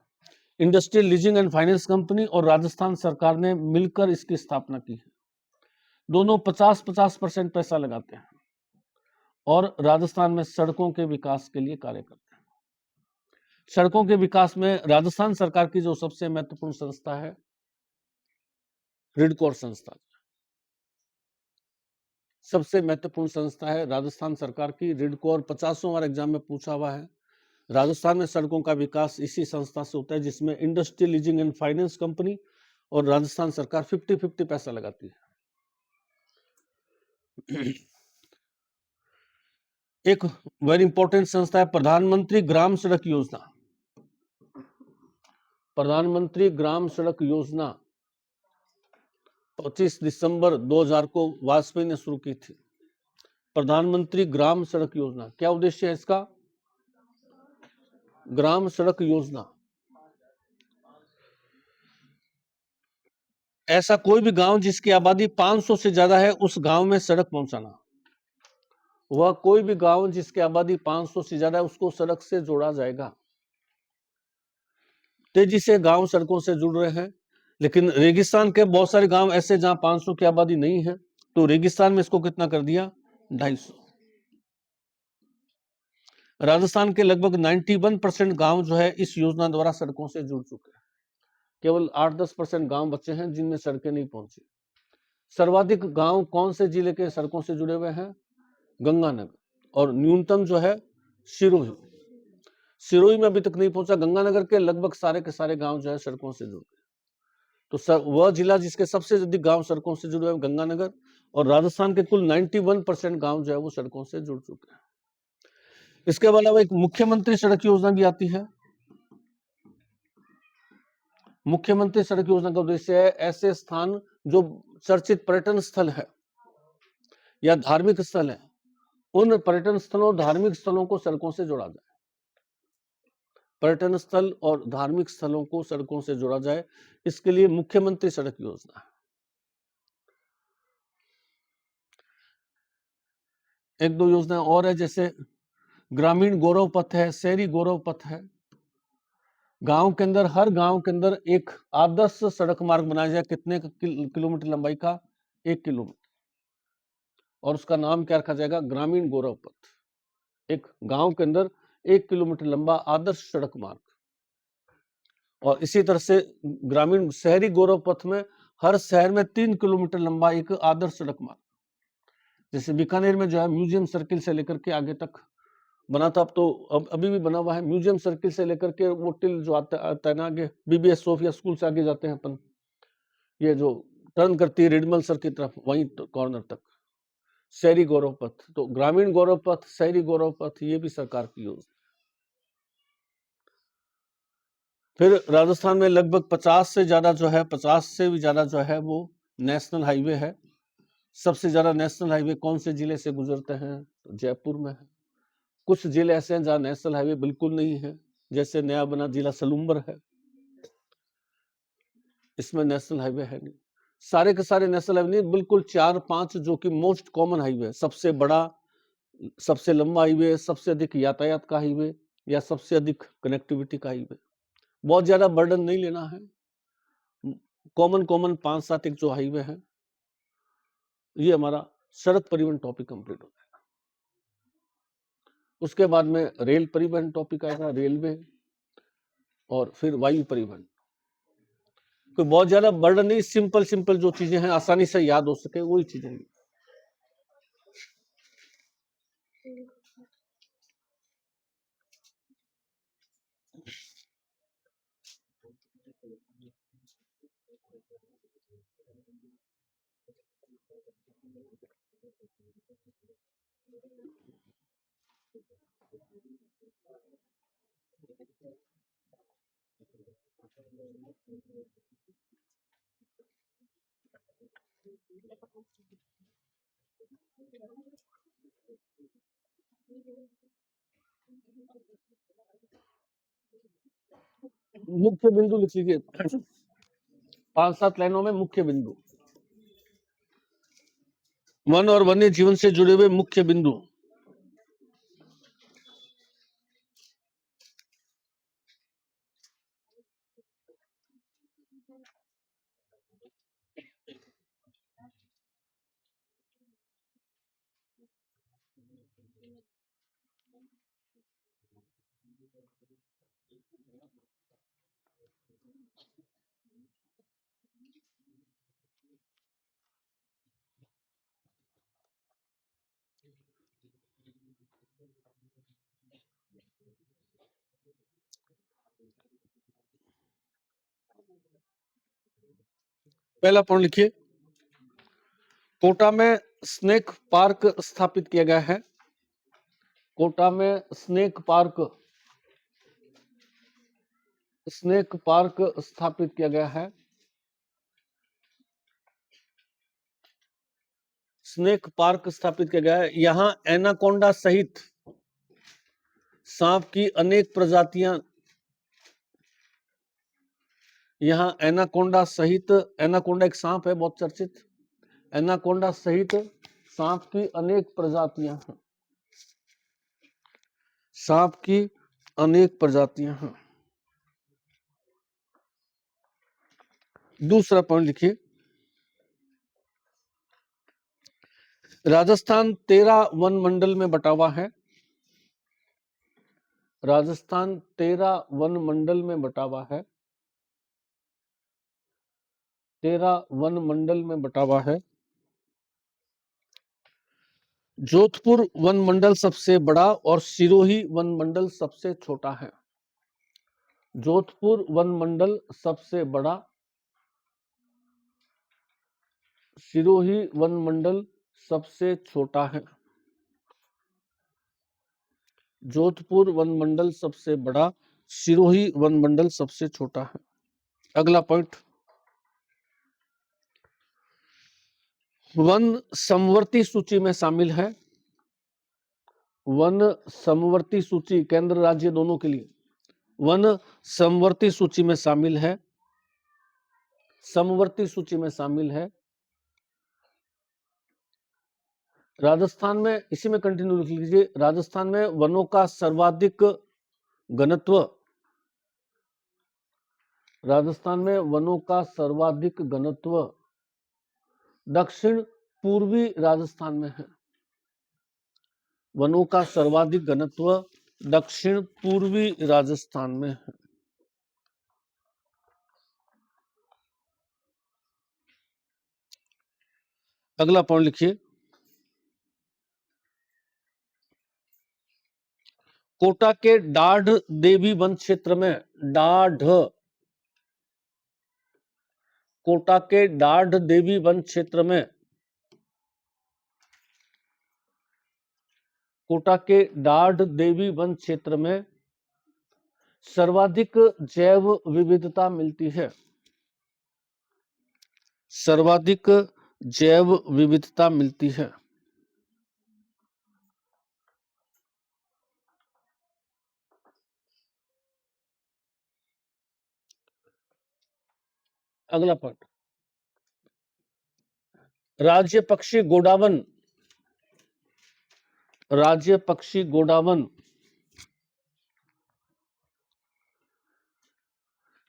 Speaker 1: Industrial leasing and finance company और राजस्थान सरकार ने मिलकर इसकी स्थापना की है। दोनों 50-50% पैसा लगाते हैं और राजस्थान में सड़कों के विकास के लिए कार्य करते हैं। सड़कों के विकास में राजस्थान सरकार की जो सबसे महत्वपूर्ण संस्था है रिडकोर संस्था, सबसे महत्वपूर्ण संस्था है राजस्थान सरकार की रिडकोर। 50वां बार एग्जाम में पूछा हुआ है। राजस्थान में सड़कों का विकास इसी संस्था से होता है जिसमें industrial leasing and finance company और राजस्थान सरकार 50-50 पैसा लगाती है। एक वेरी इंपॉर्टेंट संस्था है प्रधानमंत्री ग्राम सड़क योजना। प्रधानमंत्री ग्राम सड़क योजना 25 दिसंबर 2000 को वाजपेयी ने शुरू की थी। प्रधानमंत्री ग्राम सड़क योजना, क्या उद्देश्य है इसका? ग्राम सड़क योजना, ऐसा कोई भी गांव जिसकी आबादी 500 से ज्यादा है उस गांव में सड़क पहुंचाना। वह कोई भी गांव जिसकी आबादी 500 से ज्यादा है उसको सड़क से जोड़ा जाएगा। तेजी से गांव सड़कों से जुड़ रहे हैं, लेकिन रेगिस्तान के बहुत सारे गांव ऐसे जहां 500 की आबादी नहीं है, तो रेगिस्तान में इसको कितना कर दिया? 250। राजस्थान के लगभग 91% गांव जो है इस योजना द्वारा सड़कों से जुड़ चुके हैं। केवल 8-10% गांव बचे हैं जिनमें सड़कें नहीं पहुंची। सर्वाधिक गांव कौन से जिले के सड़कों से जुड़े हुए हैं? गंगानगर, और न्यूनतम जो है सिरोही। सिरोही में अभी तक नहीं पहुंचा। गंगानगर के लगभग सारे के सारे गांव जो है सड़कों से जुड़ गए। तो वह जिला जिसके सबसे अधिक गांव सड़कों से जुड़े हुए गंगानगर, और राजस्थान के कुल 91% गांव जो है वो सड़कों से जुड़ चुके हैं। इसके अलावा एक मुख्यमंत्री सड़क योजना भी आती है। मुख्यमंत्री सड़क योजना का उद्देश्य है ऐसे स्थान जो चर्चित पर्यटन स्थल है या धार्मिक स्थल है, उन पर्यटन स्थलों और धार्मिक स्थलों को सड़कों से जोड़ा जाए। पर्यटन स्थल और धार्मिक स्थलों को सड़कों से जोड़ा जाए, इसके लिए मुख्यमंत्री सड़क योजना है। एक दो योजना और है, जैसे ग्रामीण गौरव पथ है, शहरी गौरव पथ है। गांव के अंदर, हर गांव के अंदर एक आदर्श सड़क मार्ग बनाया जाए। कितने किलोमीटर लंबाई का? 1 किलोमीटर, और उसका नाम क्या रखा जाएगा? ग्रामीण गौरव पथ। एक गांव के अंदर 1 किलोमीटर लंबा आदर्श सड़क मार्ग। और इसी तरह से ग्रामीण शहरी गौरव पथ में हर शहर में 3 किलोमीटर लंबा एक आदर्श सड़क मार्ग। जैसे बीकानेर में जो है म्यूजियम सर्किल से लेकर के आगे तक बना था, अब तो अभी भी बना हुआ है। म्यूजियम सर्किल से लेकर के वो टिल जो आता है ना आगे, बीबीएस सोफिया स्कूल से आगे जाते हैं अपन, ये जो टर्न करती है रिडमल सर की तरफ, वहीं कॉर्नर तक शहरी गौरव पथ। तो ग्रामीण गौरव पथ, शहरी गौरव पथ, ये भी सरकार की योजना। फिर राजस्थान में लगभग 50 से ज्यादा जो है, 50 से भी ज्यादा जो है वो नेशनल हाईवे है। सबसे ज्यादा नेशनल हाईवे कौन से जिले से गुजरते हैं? तो जयपुर में है। कुछ जिले ऐसे हैं जहां नेशनल हाईवे बिल्कुल नहीं है, जैसे नया बना जिला सलूम्बर है, इसमें नेशनल हाईवे है नहीं। सारे के सारे नेशनल हाईवे नहीं, बिल्कुल 4-5 जो कि मोस्ट कॉमन हाईवे, सबसे बड़ा, सबसे लंबा हाईवे, सबसे अधिक यातायात का हाईवे, या सबसे अधिक कनेक्टिविटी का हाईवे। बहुत ज्यादा बर्डन नहीं लेना है, कॉमन 5-7 एक जो हाईवे है। ये हमारा सड़क परिवहन टॉपिक कंप्लीट हो जाएगा। उसके बाद में रेल परिवहन टॉपिक आएगा, रेलवे, और फिर वायु परिवहन। कोई बहुत ज्यादा बर्डन नहीं, सिंपल जो चीजें हैं आसानी से याद हो सके, वही चीजें। मुख्य बिंदु लिख लीजिए, 5-7 लाइनों में मुख्य बिंदु। वन और वन्य जीवन से जुड़े हुए मुख्य बिंदु। पहला पॉइंट लिखिए, कोटा में स्नेक पार्क स्थापित किया गया है। कोटा में स्नेक पार्क स्थापित किया गया है। स्नेक पार्क स्थापित किया गया है। यहाँ एनाकोंडा सहित सांप की अनेक प्रजातियां, यहाँ एनाकोंडा सहित, एनाकोंडा एक सांप है बहुत चर्चित, एनाकोंडा सहित सांप की अनेक प्रजातियां हैं। सांप की अनेक प्रजातियां हैं। दूसरा पॉइंट लिखिए, राजस्थान 13 वन मंडल में बटा हुआ है। राजस्थान 13 वन मंडल में बटा हुआ है। 13 वन मंडल में बटा हुआ है। जोधपुर वन मंडल सबसे बड़ा और सिरोही वन मंडल सबसे छोटा है। जोधपुर वन मंडल सबसे बड़ा, सिरोही वन मंडल सबसे छोटा है। जोधपुर वन मंडल सबसे बड़ा, सिरोही वन मंडल सबसे छोटा है। अगला पॉइंट, वन समवर्ती सूची में शामिल है। वन समवर्ती सूची केंद्र राज्य दोनों के लिए वन समवर्ती सूची में शामिल है। समवर्ती सूची में शामिल है। राजस्थान में, इसी में कंटिन्यू लिख लीजिए, राजस्थान में वनों का सर्वाधिक घनत्व, राजस्थान में वनों का सर्वाधिक घनत्व दक्षिण पूर्वी राजस्थान में है। वनों का सर्वाधिक घनत्व दक्षिण पूर्वी राजस्थान में है। अगला पॉइंट लिखिए, कोटा के डाढ़ देवी वन क्षेत्र में, कोटा के डाढ़ देवी वन क्षेत्र में, कोटा के डाढ़ देवी वन क्षेत्र में सर्वाधिक जैव विविधता मिलती है। सर्वाधिक जैव विविधता मिलती है। अगला पॉइंट, राज्य पक्षी गोडावन, राज्य पक्षी godown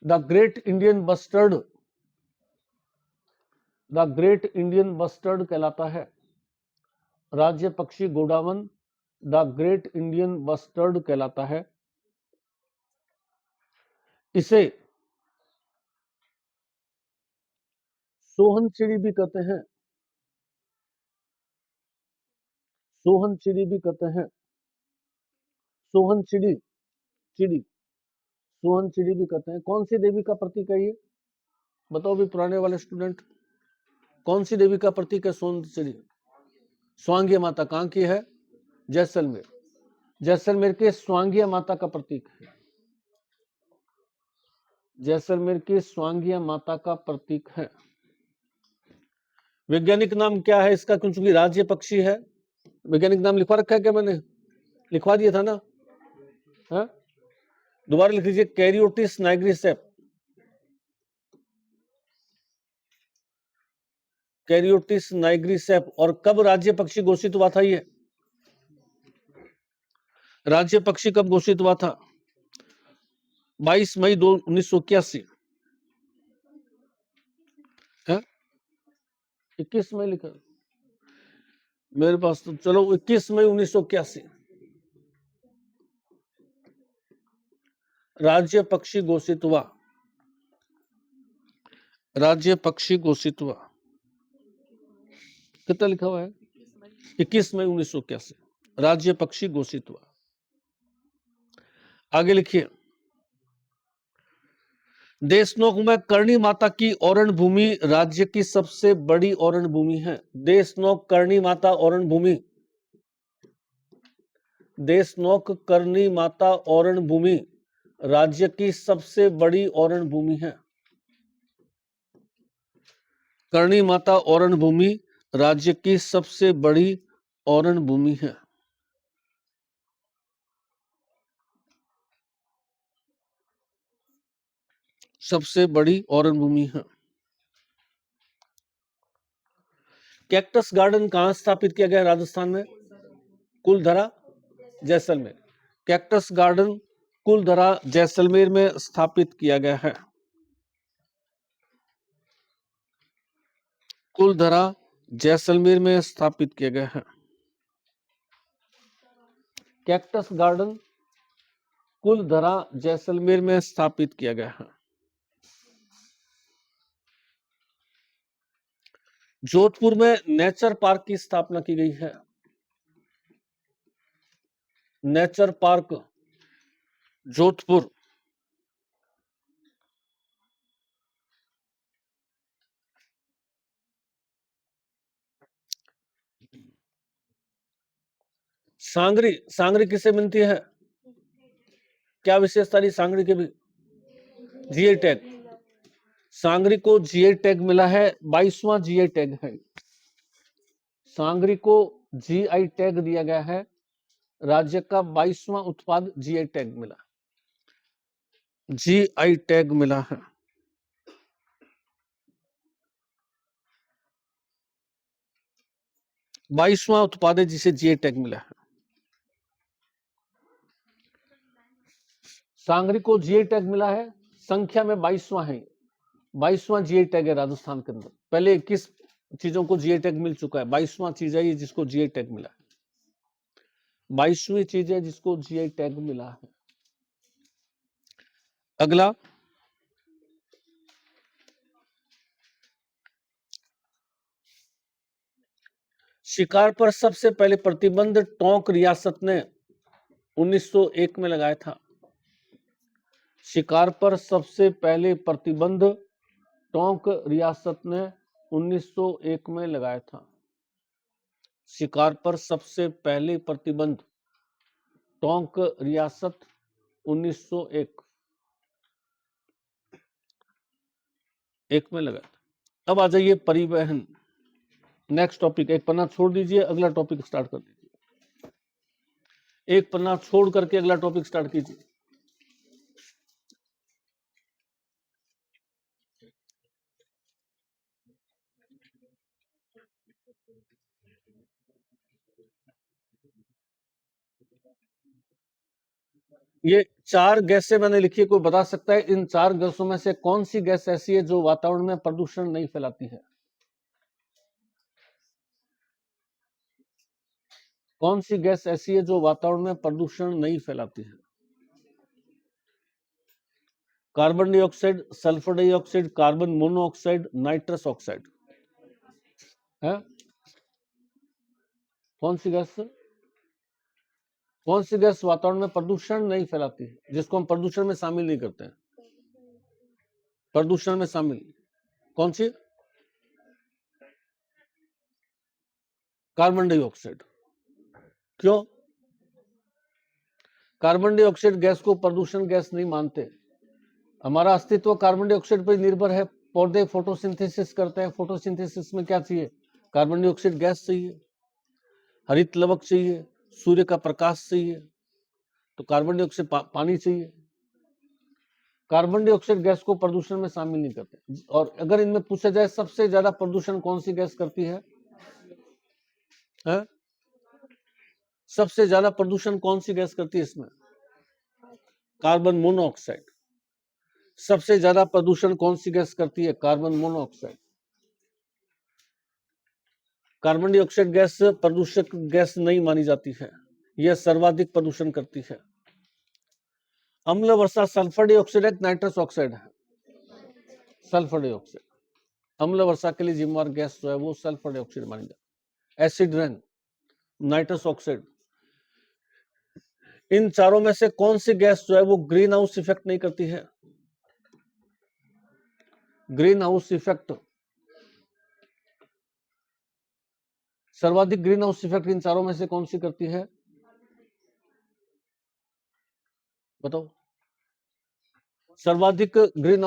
Speaker 1: the great Indian bustard, the great Indian bustard कहलाता है। राज्य पक्षी godown the great Indian bustard कहलाता है। इसे सोहन चिड़ी भी कहते हैं। सोहन चिड़ी भी कहते हैं। सोहन चिड़ी, चिड़ी, सोहन चिड़ी भी कहते हैं। कौन सी देवी का प्रतीक है ये? बताओ भी पुराने वाले स्टूडेंट, कौन सी देवी का प्रतीक है सोहन चिड़ी? स्वांगिया माता। कहां की है? जैसलमेर। जैसलमेर के स्वांगिया माता का प्रतीक है। जैसलमेर की स्वांगिया माता का प्रतीक है। वैज्ञानिक नाम क्या है इसका? क्योंकि राज्य पक्षी है। वैज्ञानिक नाम लिखवा रखा है क्या? मैंने लिखवा दिया था ना? है? दोबारा लिख लीजिए, कैरियोटिस नाइग्रिसेप। कैरियोटिस नाइग्रिसेप। और कब राज्य पक्षी घोषित हुआ था? ये राज्य पक्षी कब घोषित हुआ था? 22 मई 1981 है। 21 मई लिखा मेरे पास तो। चलो 21 मई 1981 राज्य पक्षी घोषित हुआ। राज्य पक्षी घोषित हुआ। कितना लिखा हुआ है? 21 मई 1981 राज्य पक्षी घोषित हुआ। आगे लिखिए, देशनोक में करणी माता की औरण भूमि राज्य की सबसे बड़ी औरण भूमि है। देशनोक करणी माता औरण भूमि, देशनोक करणी माता औरण भूमि राज्य की सबसे बड़ी औरण भूमि है। करणी माता औरण भूमि राज्य की सबसे बड़ी औरण भूमि है। सबसे बड़ी औरण भूमि है। कैक्टस गार्डन कहां स्थापित किया गया? राजस्थान में कुलधरा, जैसलमेर। कैक्टस गार्डन कुलधरा, जैसलमेर में स्थापित किया गया है। कुलधरा, जैसलमेर में स्थापित किया गया है। कैक्टस गार्डन कुलधरा, जैसलमेर में स्थापित किया गया है। जोधपुर में नेचर पार्क की स्थापना की गई है। Nature park Jodhpur. सांगरी, सांगरी किसे मिलती है? क्या विशेषता रही सांगरी के भी? GI tag. सांगरी को जीआई टैग मिला है, 22वां जीआई टैग है। सांगरी को जीआई टैग दिया गया है, राज्य का 22वां उत्पाद जीआई टैग मिला, जीआई टैग मिला है। बाईसवां उत्पाद है जिसे जीआई टैग मिला है। सांगरी को जीआई टैग मिला है, संख्या में 22वां है, 22वां जीआई टैग है राजस्थान के अंदर। पहले 21 चीजों को जीआई टैग मिल चुका है, 22वां चीज है ये जिसको जीआई टैग मिला है, 22वीं चीज है जिसको जीआई टैग मिला है। अगला, शिकार पर सबसे पहले प्रतिबंध टोंक रियासत ने 1901 में लगाया था। शिकार पर सबसे पहले प्रतिबंध टोंक रियासत ने 1901 में लगाया था। शिकार पर सबसे पहले प्रतिबंध टोंक रियासत 1901 में लगाया था। अब आ जाइए परिवहन, नेक्स्ट टॉपिक। एक पन्ना छोड़ दीजिए, अगला टॉपिक स्टार्ट कर दीजिए। एक पन्ना छोड़ करके अगला टॉपिक स्टार्ट कीजिए। ये 4 गैसें मैंने लिखी है, कोई बता सकता है इन 4 गैसों में से कौन सी गैस ऐसी है जो वातावरण में प्रदूषण नहीं फैलाती है? कौन सी गैस ऐसी है जो वातावरण में प्रदूषण नहीं फैलाती है? Carbon dioxide, sulphur dioxide, carbon monoxide, nitrous oxide है? कौन सी गैस वातावरण में प्रदूषण नहीं फैलाती है, जिसको हम प्रदूषण में शामिल नहीं करते हैं? प्रदूषण में शामिल कौन सी? Carbon dioxide. क्यों? कार्बन डाइऑक्साइड गैस को प्रदूषण गैस नहीं मानते। हमारा अस्तित्व कार्बन डाइऑक्साइड पर निर्भर है। पौधे फोटोसिंथेसिस करते हैं, फोटोसिंथेसिस में क्या चाहिए? कार्बन डाइऑक्साइड गैस चाहिए, हरित लवक चाहिए, सूर्य का प्रकाश चाहिए, तो कार्बन डाइऑक्साइड पानी चाहिए। कार्बन डाइऑक्साइड गैस को प्रदूषण में शामिल नहीं करते। और अगर इनमें पूछा जाए सबसे ज्यादा प्रदूषण कौन सी गैस करती है? सबसे ज्यादा प्रदूषण कौन सी गैस करती है इसमें? Carbon monoxide. सबसे ज्यादा प्रदूषण कौन सी गैस करती है? Carbon monoxide. Carbon dioxide gas प्रदूषक गैस नहीं मानी जाती है, यह सर्वाधिक प्रदूषण करती है। अम्ल वर्षा सल्फर डाइऑक्साइड है, नाइट्रस ऑक्साइड है? Sulphur dioxide. अम्ल वर्षा के लिए जिम्मेवार गैस जो है वो सल्फर डाइऑक्साइड मानी जाती है। Acid rain, nitrous oxide. इन चारों में से कौन सी गैस जो है वो ग्रीन हाउस इफेक्ट नहीं करती है? ग्रीन हाउस इफेक्ट, सर्वाधिक ग्रीन हाउस इफेक्ट इन चारों में से कौन सी करती है? बताओ। सर्वाधिक ग्रीन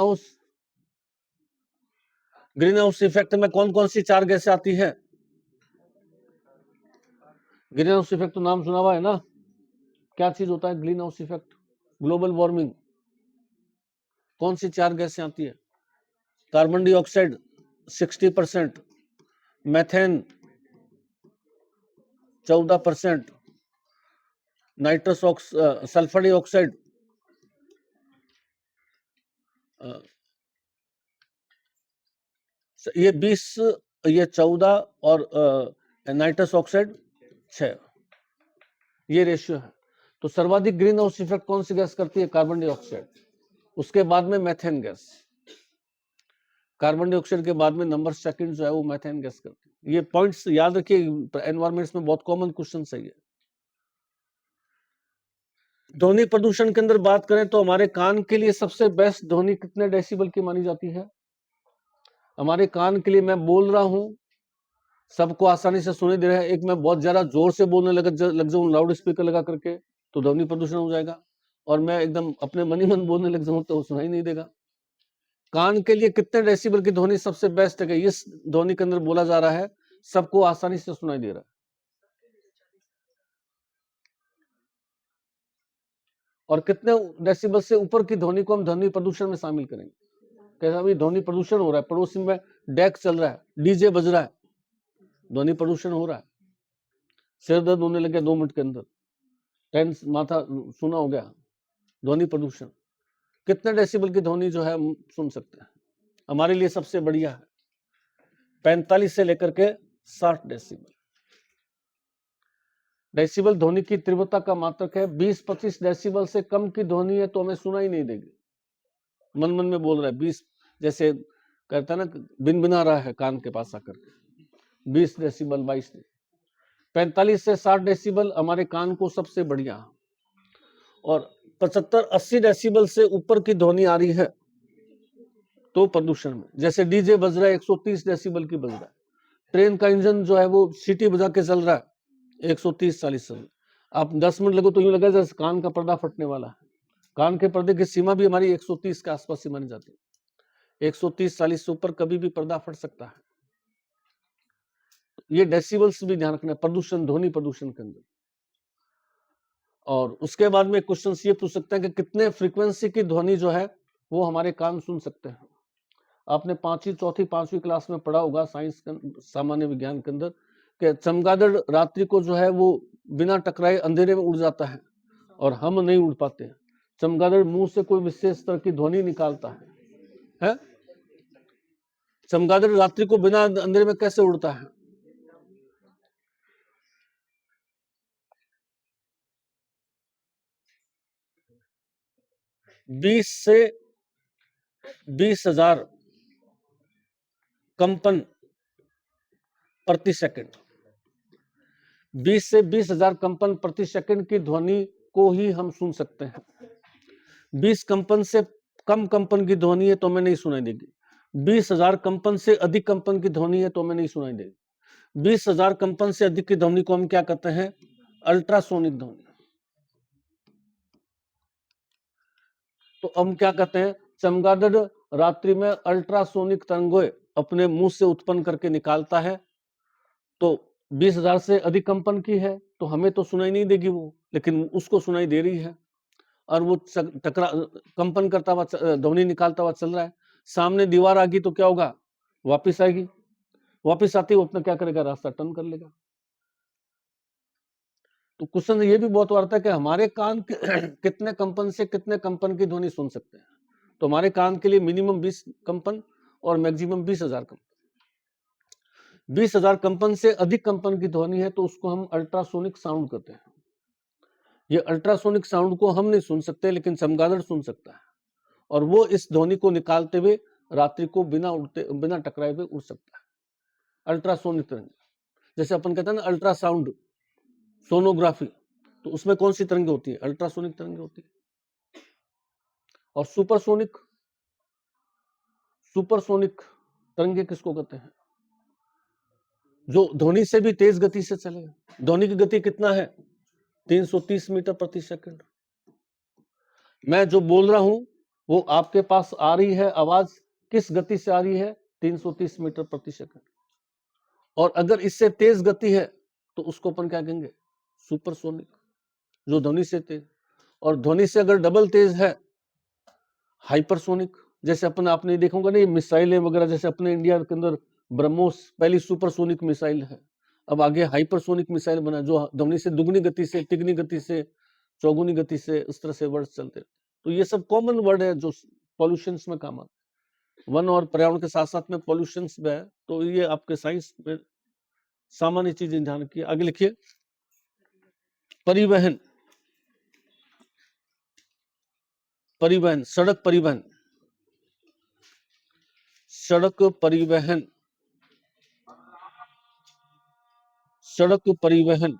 Speaker 1: हाउस इफेक्ट में कौन कौन सी 4 गैसें आती है? ग्रीन हाउस इफेक्ट तो नाम सुना हुआ है ना, क्या चीज होता है green house effect? Global warming. कौन सी 4 गैसें आती है? Carbon dioxide 60%, methane 14%, nitrous sulphur dioxide ये 20, ये 14 और नाइट्रस ऑक्साइड 6, ये रेशियो है। तो सर्वाधिक ग्रीन हाउस इफेक्ट कौन सी गैस करती है? Carbon dioxide. उसके बाद में मेथेन गैस। कार्बन डाइऑक्साइड के बाद में नंबर सेकंड जो है वो मेथेन गैस करती है। ये पॉइंट्स याद रखिए, एनवायरमेंट्स में बहुत कॉमन क्वेश्चन है ये। ध्वनि प्रदूषण के अंदर बात करें तो हमारे कान के लिए सबसे बेस्ट ध्वनि कितने डेसिबल की मानी जाती है? हमारे कान के लिए, मैं बोल रहा हूं सबको आसानी से सुनाई दे रहा है, एक मैं बहुत ज्यादा जोर से बोलने लग जाऊं लाउड स्पीकर लगा करके तो ध्वनि प्रदूषण हो जाएगा, और मैं एकदम अपने मन ही मन बोलने लग जाऊं तो सुनाई नहीं देगा। कान के लिए कितने डेसिबल की ध्वनि सबसे बेस्ट है? इस ध्वनि के अंदर बोला जा रहा है, सबको आसानी से सुनाई दे रहा है। और कितने डेसिबल से ऊपर की ध्वनि को हम ध्वनि प्रदूषण में शामिल करेंगे? कैसा भी ध्वनि प्रदूषण हो रहा है, पड़ोसी में डेक चल रहा है, डीजे बज रहा है, ध्वनि प्रदूषण हो रहा है, सिर दर्द होने लगे 2 मिनट के अंदर, टेंस माथा सुना हो गया, ध्वनि प्रदूषण। कितने डेसिबल की ध्वनि जो है हम सुन सकते हैं? हमारे लिए सबसे बढ़िया है 45 से लेकर के 60 डेसिबल। डेसिबल ध्वनि की तीव्रता का मात्रक है। 20-25 डेसिबल से कम की ध्वनि है तो हमें सुना ही नहीं देगी। मन मन में बोल रहा है 20, जैसे कहता है ना, बिन बिना रहा है कान के पास आकर के, 20 डेसिबल 22 नहीं। 45 से 60 डेसिबल हमारे कान को सबसे बढ़िया। और 75-80 डेसिबल से ऊपर की ध्वनि आ रही है तो प्रदूषण में, जैसे डीजे बज रहा है 130 डेसिबल की बज रहा है, ट्रेन का इंजन जो है वो सीटी बजा के चल रहा है 130-40 से, आप 10 मिनट लगो तो यूं लगा जैसे कान का पर्दा फटने वाला है। कान के पर्दे की सीमा भी हमारी 130 के आसपास ही मानी जाती है। 130-40 से ऊपर कभी भी पर्दा फट सकता है। ये डेसिबल्स भी ध्यान रखना, प्रदूषण, ध्वनि प्रदूषण के अंदर। और उसके बाद में क्वेश्चन ये पूछ सकते हैं कि कितने फ्रीक्वेंसी की ध्वनि जो है वो हमारे कान सुन सकते हैं। आपने 5वीं, 4वीं, 5वीं क्लास में पढ़ा होगा साइंस सामान्य विज्ञान के अंदर कि चमगादड़ रात्रि को जो है वो बिना टकराए अंधेरे में उड़ जाता है और हम नहीं उड़ पाते। चमगादड़ मुंह से कोई विशेष तरह की ध्वनि निकालता है? चमगादड़ रात्रि को बिना अंधेरे में कैसे उड़ता है? बीस से 20,000 कंपन प्रति सेकंड। 20 से 20,000 कंपन प्रति सेकंड की ध्वनि को ही हम सुन सकते हैं। 20 कंपन से कम कंपन की ध्वनि है तो हमें नहीं सुनाई देगी। 20,000 कंपन से अधिक कंपन की ध्वनि है तो हमें नहीं सुनाई देगी। 20,000 कंपन से अधिक की ध्वनि को हम क्या कहते हैं? अल्ट्रासोनिक ध्वनि। तो हम क्या कहते हैं? चमगादड़ रात्रि में अल्ट्रासोनिक तरंगें अपने मुंह से उत्पन्न करके निकालता है, तो 20,000 से अधिक कंपन की है तो हमें तो सुनाई नहीं देगी वो, लेकिन उसको सुनाई दे रही है और वो टकरा कंपन करता हुआ, ध्वनि निकालता हुआ चल रहा है। सामने दीवार आ गई तो क्या होगा? वापिस आएगी, वापिस आती वो अपना क्या करेगा? रास्ता टर्न कर लेगा। तो क्वेश्चन ये भी बहुत आता है कि हमारे कान कितने कंपन से कितने कंपन की ध्वनि सुन सकते हैं? तो हमारे कान के लिए मिनिमम 20 कंपन और मैक्सिमम 20,000 कंपन। 20,000 कंपन से अधिक कंपन की ध्वनि है तो उसको हम अल्ट्रासोनिक साउंड कहते हैं। ये अल्ट्रासोनिक साउंड को हम नहीं सुन सकते, लेकिन चमगादड़ सुन सकता है और वो इस ध्वनि को निकालते हुए रात्रि को बिना टकराए हुए उड़ सकता है। अल्ट्रासोनिक तरंग, जैसे अपन कहते हैं ना अल्ट्रासाउंड, सोनोग्राफी, तो उसमें कौन सी तरंगे होती है? अल्ट्रासोनिक तरंगे होती है। और सुपरसोनिक तरंगे किसको कहते हैं? जो ध्वनि से भी तेज गति से चले। ध्वनि की गति कितना है? 330 मीटर प्रति सेकंड। मैं जो बोल रहा हूं वो आपके पास आ रही है, आवाज किस गति से आ रही है? 330 मीटर प्रति सेकंड। और अगर इससे तेज गति है तो उसको अपन क्या कहेंगे? सुपरसोनिक, जो ध्वनि से तेज। और ध्वनि से अगर डबल तेज है, हाइपरसोनिक। जैसे अपन आपने देखा होगा ना ये मिसाइलें वगैरह, जैसे अपने इंडिया के अंदर ब्रह्मोस पहली सुपरसोनिक मिसाइल है, अब आगे हाइपरसोनिक मिसाइल बना जो ध्वनि से दुगनी गति से, तिगनी गति से, चौगुनी गति से, उस तरह से वर्ड चलते। तो ये सब कॉमन वर्ड है जो पॉल्यूशन में काम आते हैं। वन और पर्यावरण के साथ साथ में पॉल्यूशन में है, तो ये आपके साइंस में सामान्य चीजें ध्यान रखिए। आगे लिखिए, परिवहन, सड़क परिवहन, सड़क परिवहन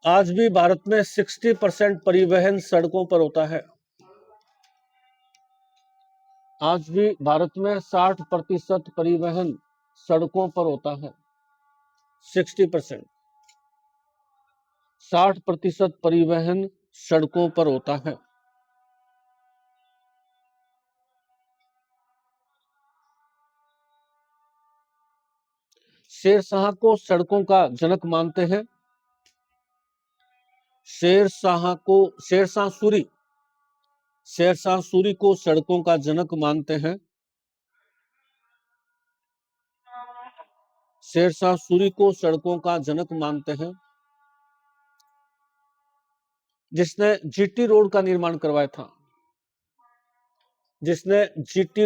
Speaker 1: आज भी भारत में 60% परिवहन सड़कों पर होता है। आज भी भारत में 60% परिवहन सड़कों पर होता है। 60%, 60% परिवहन सड़कों पर होता है। शेरशाह को सड़कों का जनक मानते हैं। शेरशाह सूरी को सड़कों का जनक मानते हैं। शेरशाह सूरी को सड़कों का जनक मानते हैं। जिसने जीटी रोड का निर्माण करवाया था, जिसने जीटी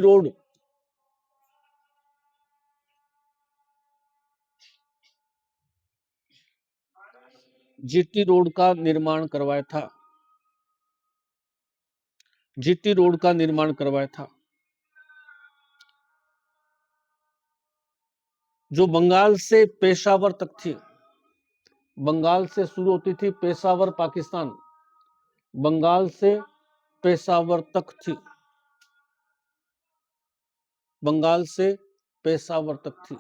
Speaker 1: रोड का निर्माण करवाया था, जीटी रोड का निर्माण करवाया था, जो बंगाल से पेशावर तक थी। बंगाल से शुरू होती थी, पेशावर पाकिस्तान, बंगाल से पेशावर तक थी, बंगाल से पेशावर तक थी।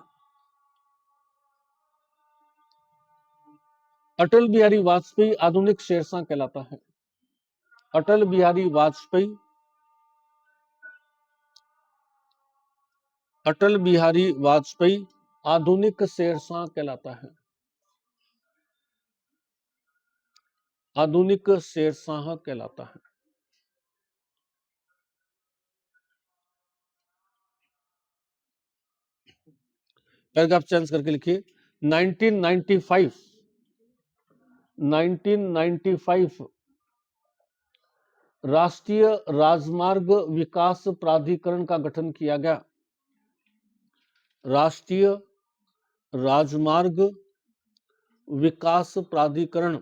Speaker 1: अटल बिहारी वाजपेयी आधुनिक शेरशाह कहलाता है। अटल बिहारी वाजपेयी, अटल बिहारी वाजपेयी आधुनिक शेरशाह कहलाता है। आधुनिक शेरशाह कहलाता है। पैराग्राफ चेंज करके लिखिए 1995 राष्ट्रीय राजमार्ग विकास प्राधिकरण का गठन किया गया। राष्ट्रीय राजमार्ग विकास प्राधिकरण,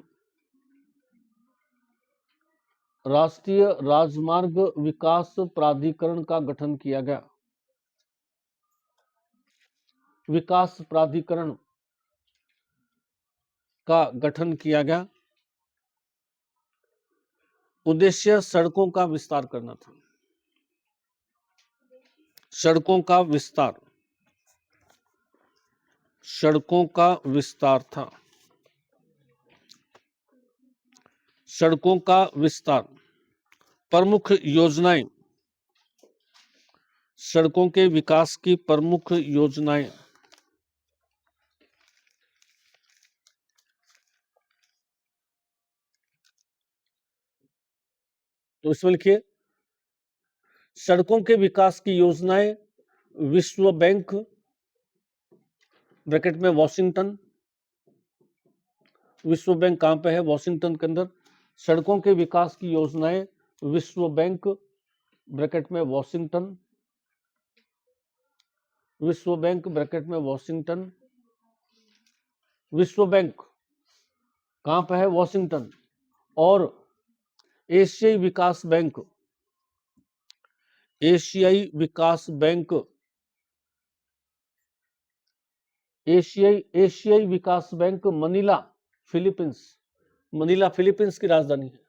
Speaker 1: राष्ट्रीय राजमार्ग विकास प्राधिकरण का गठन किया गया। विकास प्राधिकरण का गठन किया गया। उद्देश्य सड़कों का विस्तार करना था। सड़कों का विस्तार, सड़कों का विस्तार था। सड़कों का विस्तार। प्रमुख योजनाएं, सड़कों के विकास की प्रमुख योजनाएं। तो इसमें लिखिए सड़कों के विकास की योजनाएं विश्व बैंक ब्रैकेट में वॉशिंगटन। विश्व बैंक कहां पे है? वॉशिंगटन के अंदर। सड़कों के विकास की योजनाएं विश्व बैंक ब्रैकेट में वॉशिंगटन। विश्व बैंक ब्रैकेट में वॉशिंगटन। विश्व बैंक कहां पे है? वॉशिंगटन। और एशियाई विकास बैंक, एशियाई विकास बैंक, एशियाई विकास bank Manila Philippines. Manila Philippines की राजधानी है।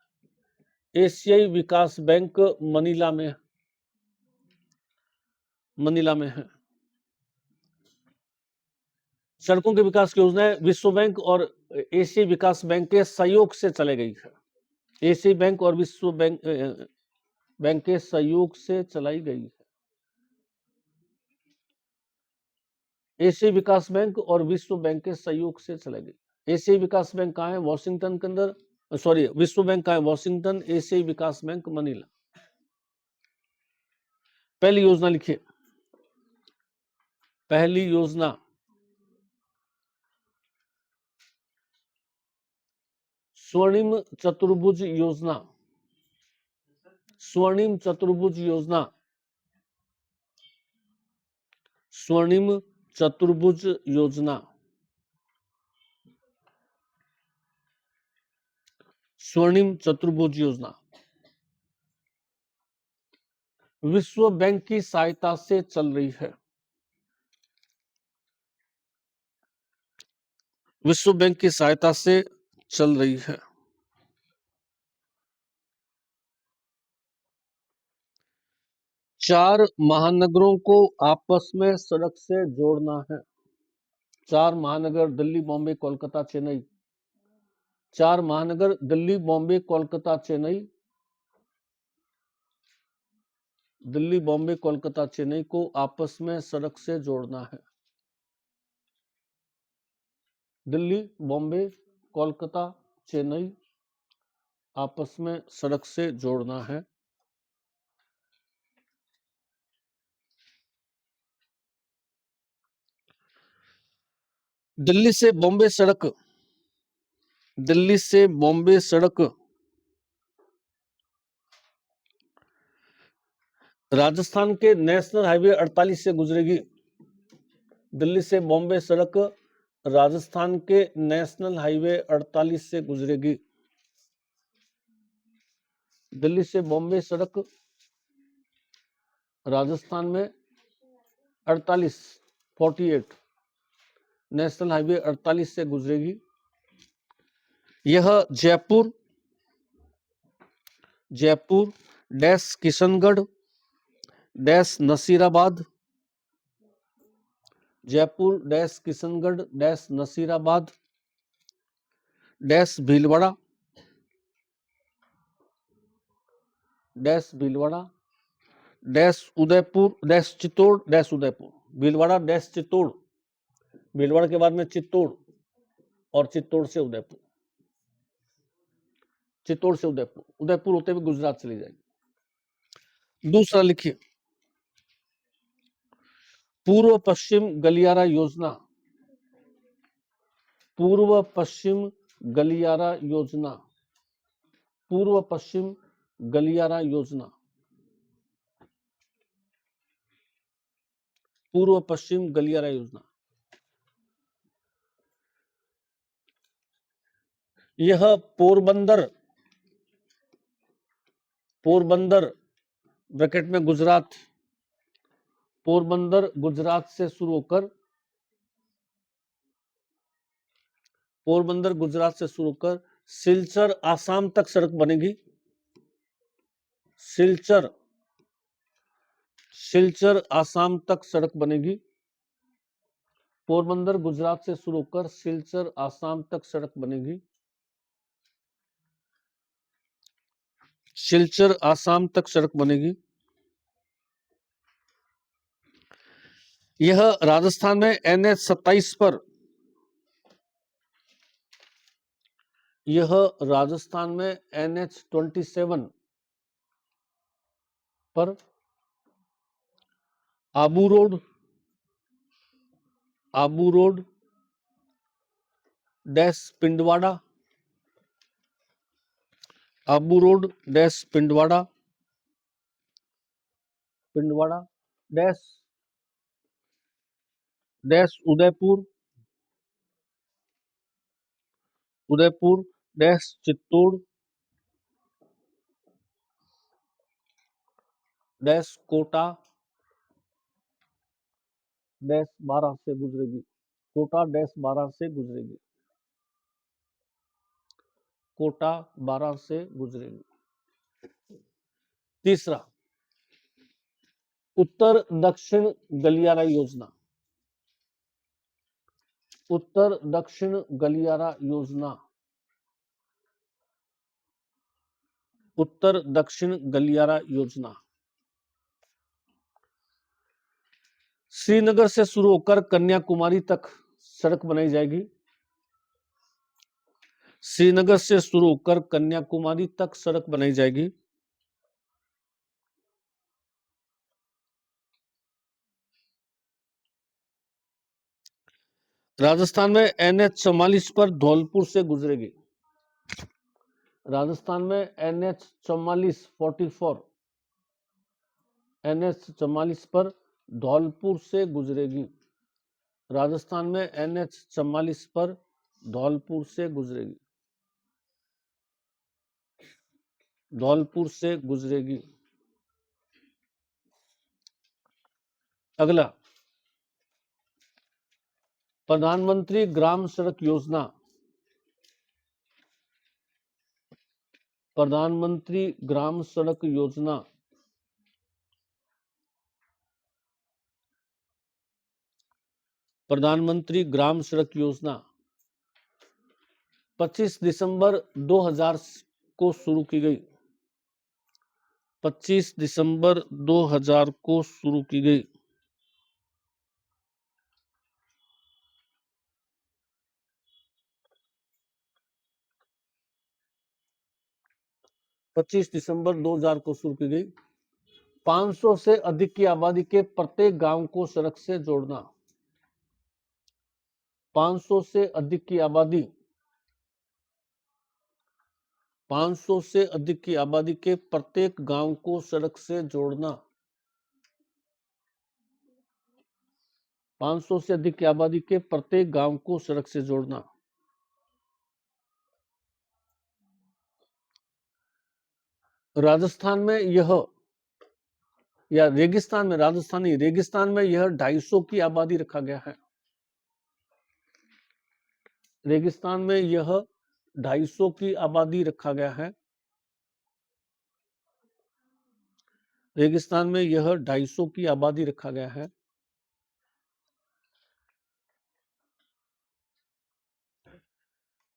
Speaker 1: एशियाई विकास बैंक मनीला में, मनीला में है। सड़कों के विकास की योजनाएं विश्व बैंक और एशियाई विकास बैंक के सहयोग से चलाई गई है। एशियाई बैंक और विश्व बैंक बैंक के सहयोग से चलाई गई है। एशियाई विकास बैंक और विश्व बैंक के सहयोग से चलाई गई। एशियाई विकास बैंक कहाँ है? वॉशिंगटन के अंदर। सॉरी, विश्व बैंक कहाँ है? वॉशिंगटन। एशियाई विकास बैंक मनीला। पहली योजना लिखिए। पहली योजना स्वर्णिम चतुर्भुज योजना। स्वर्णिम चतुर्भुज योजना। स्वर्णिम चतुर्भुज योजना। स्वर्णिम चतुर्भुज योजना विश्व बैंक की सहायता से चल रही है। विश्व बैंक की सहायता से चल रही है। चार महानगरों को आपस में सड़क से जोड़ना है। चार महानगर दिल्ली, बॉम्बे, कोलकाता, चेन्नई। चार महानगर दिल्ली, बॉम्बे, कोलकाता, चेन्नई। दिल्ली, बॉम्बे, कोलकाता, चेन्नई को आपस में सड़क से जोड़ना है। दिल्ली, बॉम्बे, कोलकाता, चेन्नई आपस में सड़क से जोड़ना है। दिल्ली से बॉम्बे सड़क, दिल्ली से बॉम्बे सड़क राजस्थान के नेशनल हाईवे 48 से गुजरेगी। दिल्ली से बॉम्बे सड़क राजस्थान के नेशनल हाईवे 48 से गुजरेगी। दिल्ली से बॉम्बे सड़क राजस्थान में 48 नेशनल हाईवे 48 से गुजरेगी। यह Jaipur, Jaipur dash Kishangarh dash Nasirabad, Jaipur dash Kishangarh dash Nasirabad dash Bhilwara, dash Bhilwara dash Udaipur dash Chittor dash Udaipur, Bhilwara dash Chittor, Bhilwara के बाद में चित्तौड़ और चित्तौड़ से उदयपुर, चित्तौड़ से उदयपुर, उदयपुर होते हुए गुजरात चली जाएगी। दूसरा लिखिए, पूर्व पश्चिम गलियारा योजना, पूर्व पश्चिम गलियारा योजना, पूर्व पश्चिम गलियारा योजना, पूर्व पश्चिम गलियारा योजना। यह पोरबंदर, पोरबंदर ब्रैकेट में गुजरात, पोरबंदर गुजरात से शुरू होकर, पोरबंदर गुजरात से शुरू होकर सिलचर आसाम तक सड़क बनेगी। सिलचर, सिलचर आसाम तक सड़क बनेगी। पोरबंदर गुजरात से शुरू होकर सिलचर आसाम तक सड़क बनेगी। सिलचर आसाम तक सड़क बनेगी। यह राजस्थान में NH 27 पर, यह राजस्थान में NH 27 पर Abu road, Abu road dash Pindwara, Abu road dash Pindwara, Pindwara dash dash Udaipur, Udaipur dash Chittor dash Kota dash 12 से गुजरेगी, कोटा डैश 12 से गुजरेगी, कोटा 12 से गुजरेगी। तीसरा, उत्तर दक्षिण गलियारा योजना, उत्तर दक्षिण गलियारा योजना, उत्तर दक्षिण गलियारा योजना। श्रीनगर से शुरू होकर कन्याकुमारी तक सड़क बनाई जाएगी। श्रीनगर से शुरू होकर कन्याकुमारी तक सड़क बनाई जाएगी। राजस्थान में NH 44 पर धौलपुर से गुजरेगी। राजस्थान में NH 44 NH 44 पर धौलपुर से गुजरेगी। राजस्थान में NH 44 पर धौलपुर से गुजरेगी, धौलपुर से गुजरेगी। अगला, प्रधानमंत्री ग्राम सड़क योजना, प्रधानमंत्री ग्राम सड़क योजना, प्रधानमंत्री ग्राम सड़क योजना 25 दिसंबर 2000 को शुरू की गई। 25 दिसंबर 2000 को शुरू की गई। . 25 दिसंबर 2000 को शुरू की गई। 500 से अधिक की आबादी के प्रत्येक गांव को सड़क से जोड़ना। 500 से अधिक की आबादी 500 से अधिक की आबादी के प्रत्येक गांव को सड़क से जोड़ना। 500 से अधिक की आबादी के प्रत्येक गांव को सड़क से जोड़ना। राजस्थान में यह या रेगिस्तान में, राजस्थानी रेगिस्तान में यह 250 की आबादी रखा गया है। रेगिस्तान में यह 250 की आबादी रखा गया है। रेगिस्तान में यह 250 की आबादी रखा गया है।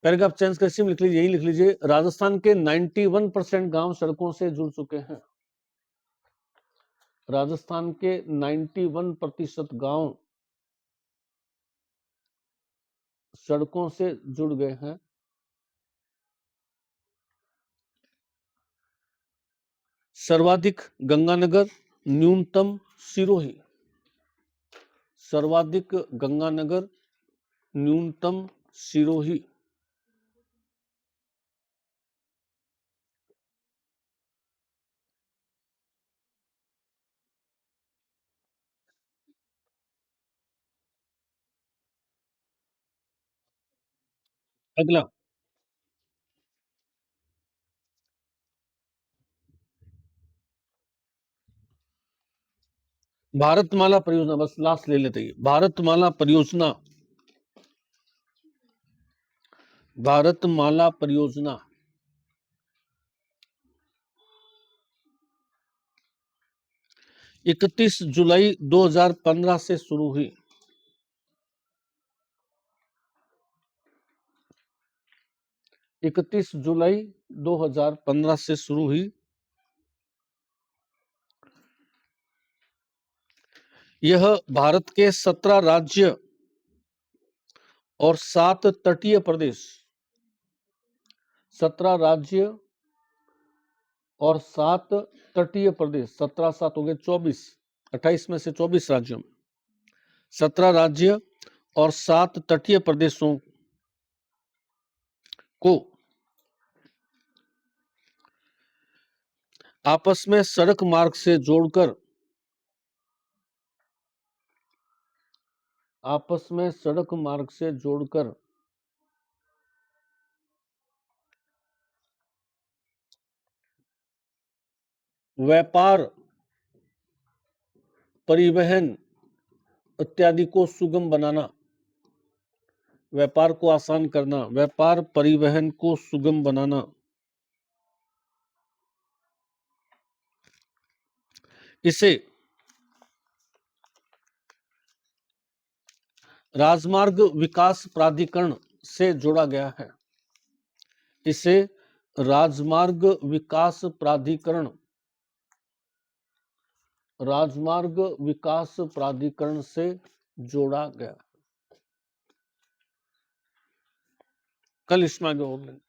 Speaker 1: पैराग्राफ चेंज कर लिख लीजिए, यही लिख लीजिए, राजस्थान के 91% गांव सड़कों से जुड़ चुके हैं। राजस्थान के 91% गांव सड़कों से जुड़ गए हैं। सर्वाधिक गंगानगर, न्यूनतम सिरोही। सर्वाधिक गंगानगर, न्यूनतम सिरोही। अगला, भारतमाला परियोजना, बस लास्ट ले लेते हैं। भारतमाला परियोजना, भारतमाला परियोजना 31 जुलाई 2015 से शुरू हुई। 31 जुलाई 2015 से शुरू हुई। यह भारत के 17 राज्य और 7 तटीय प्रदेश, 17 राज्य और 7 तटीय प्रदेश, 17 7 हो गए 24, 28 में से 24 राज्यों में, 17 राज्य और 7 तटीय प्रदेशों को आपस में सड़क मार्ग से जोड़कर, आपस में सड़क मार्ग से जोड़कर व्यापार, परिवहन इत्यादि को सुगम बनाना, व्यापार को आसान करना, व्यापार परिवहन को सुगम बनाना। इसे राजमार्ग विकास प्राधिकरण से जोड़ा गया है। इसे राजमार्ग विकास प्राधिकरण, राजमार्ग विकास प्राधिकरण से जोड़ा गया। कल इसमें आगे और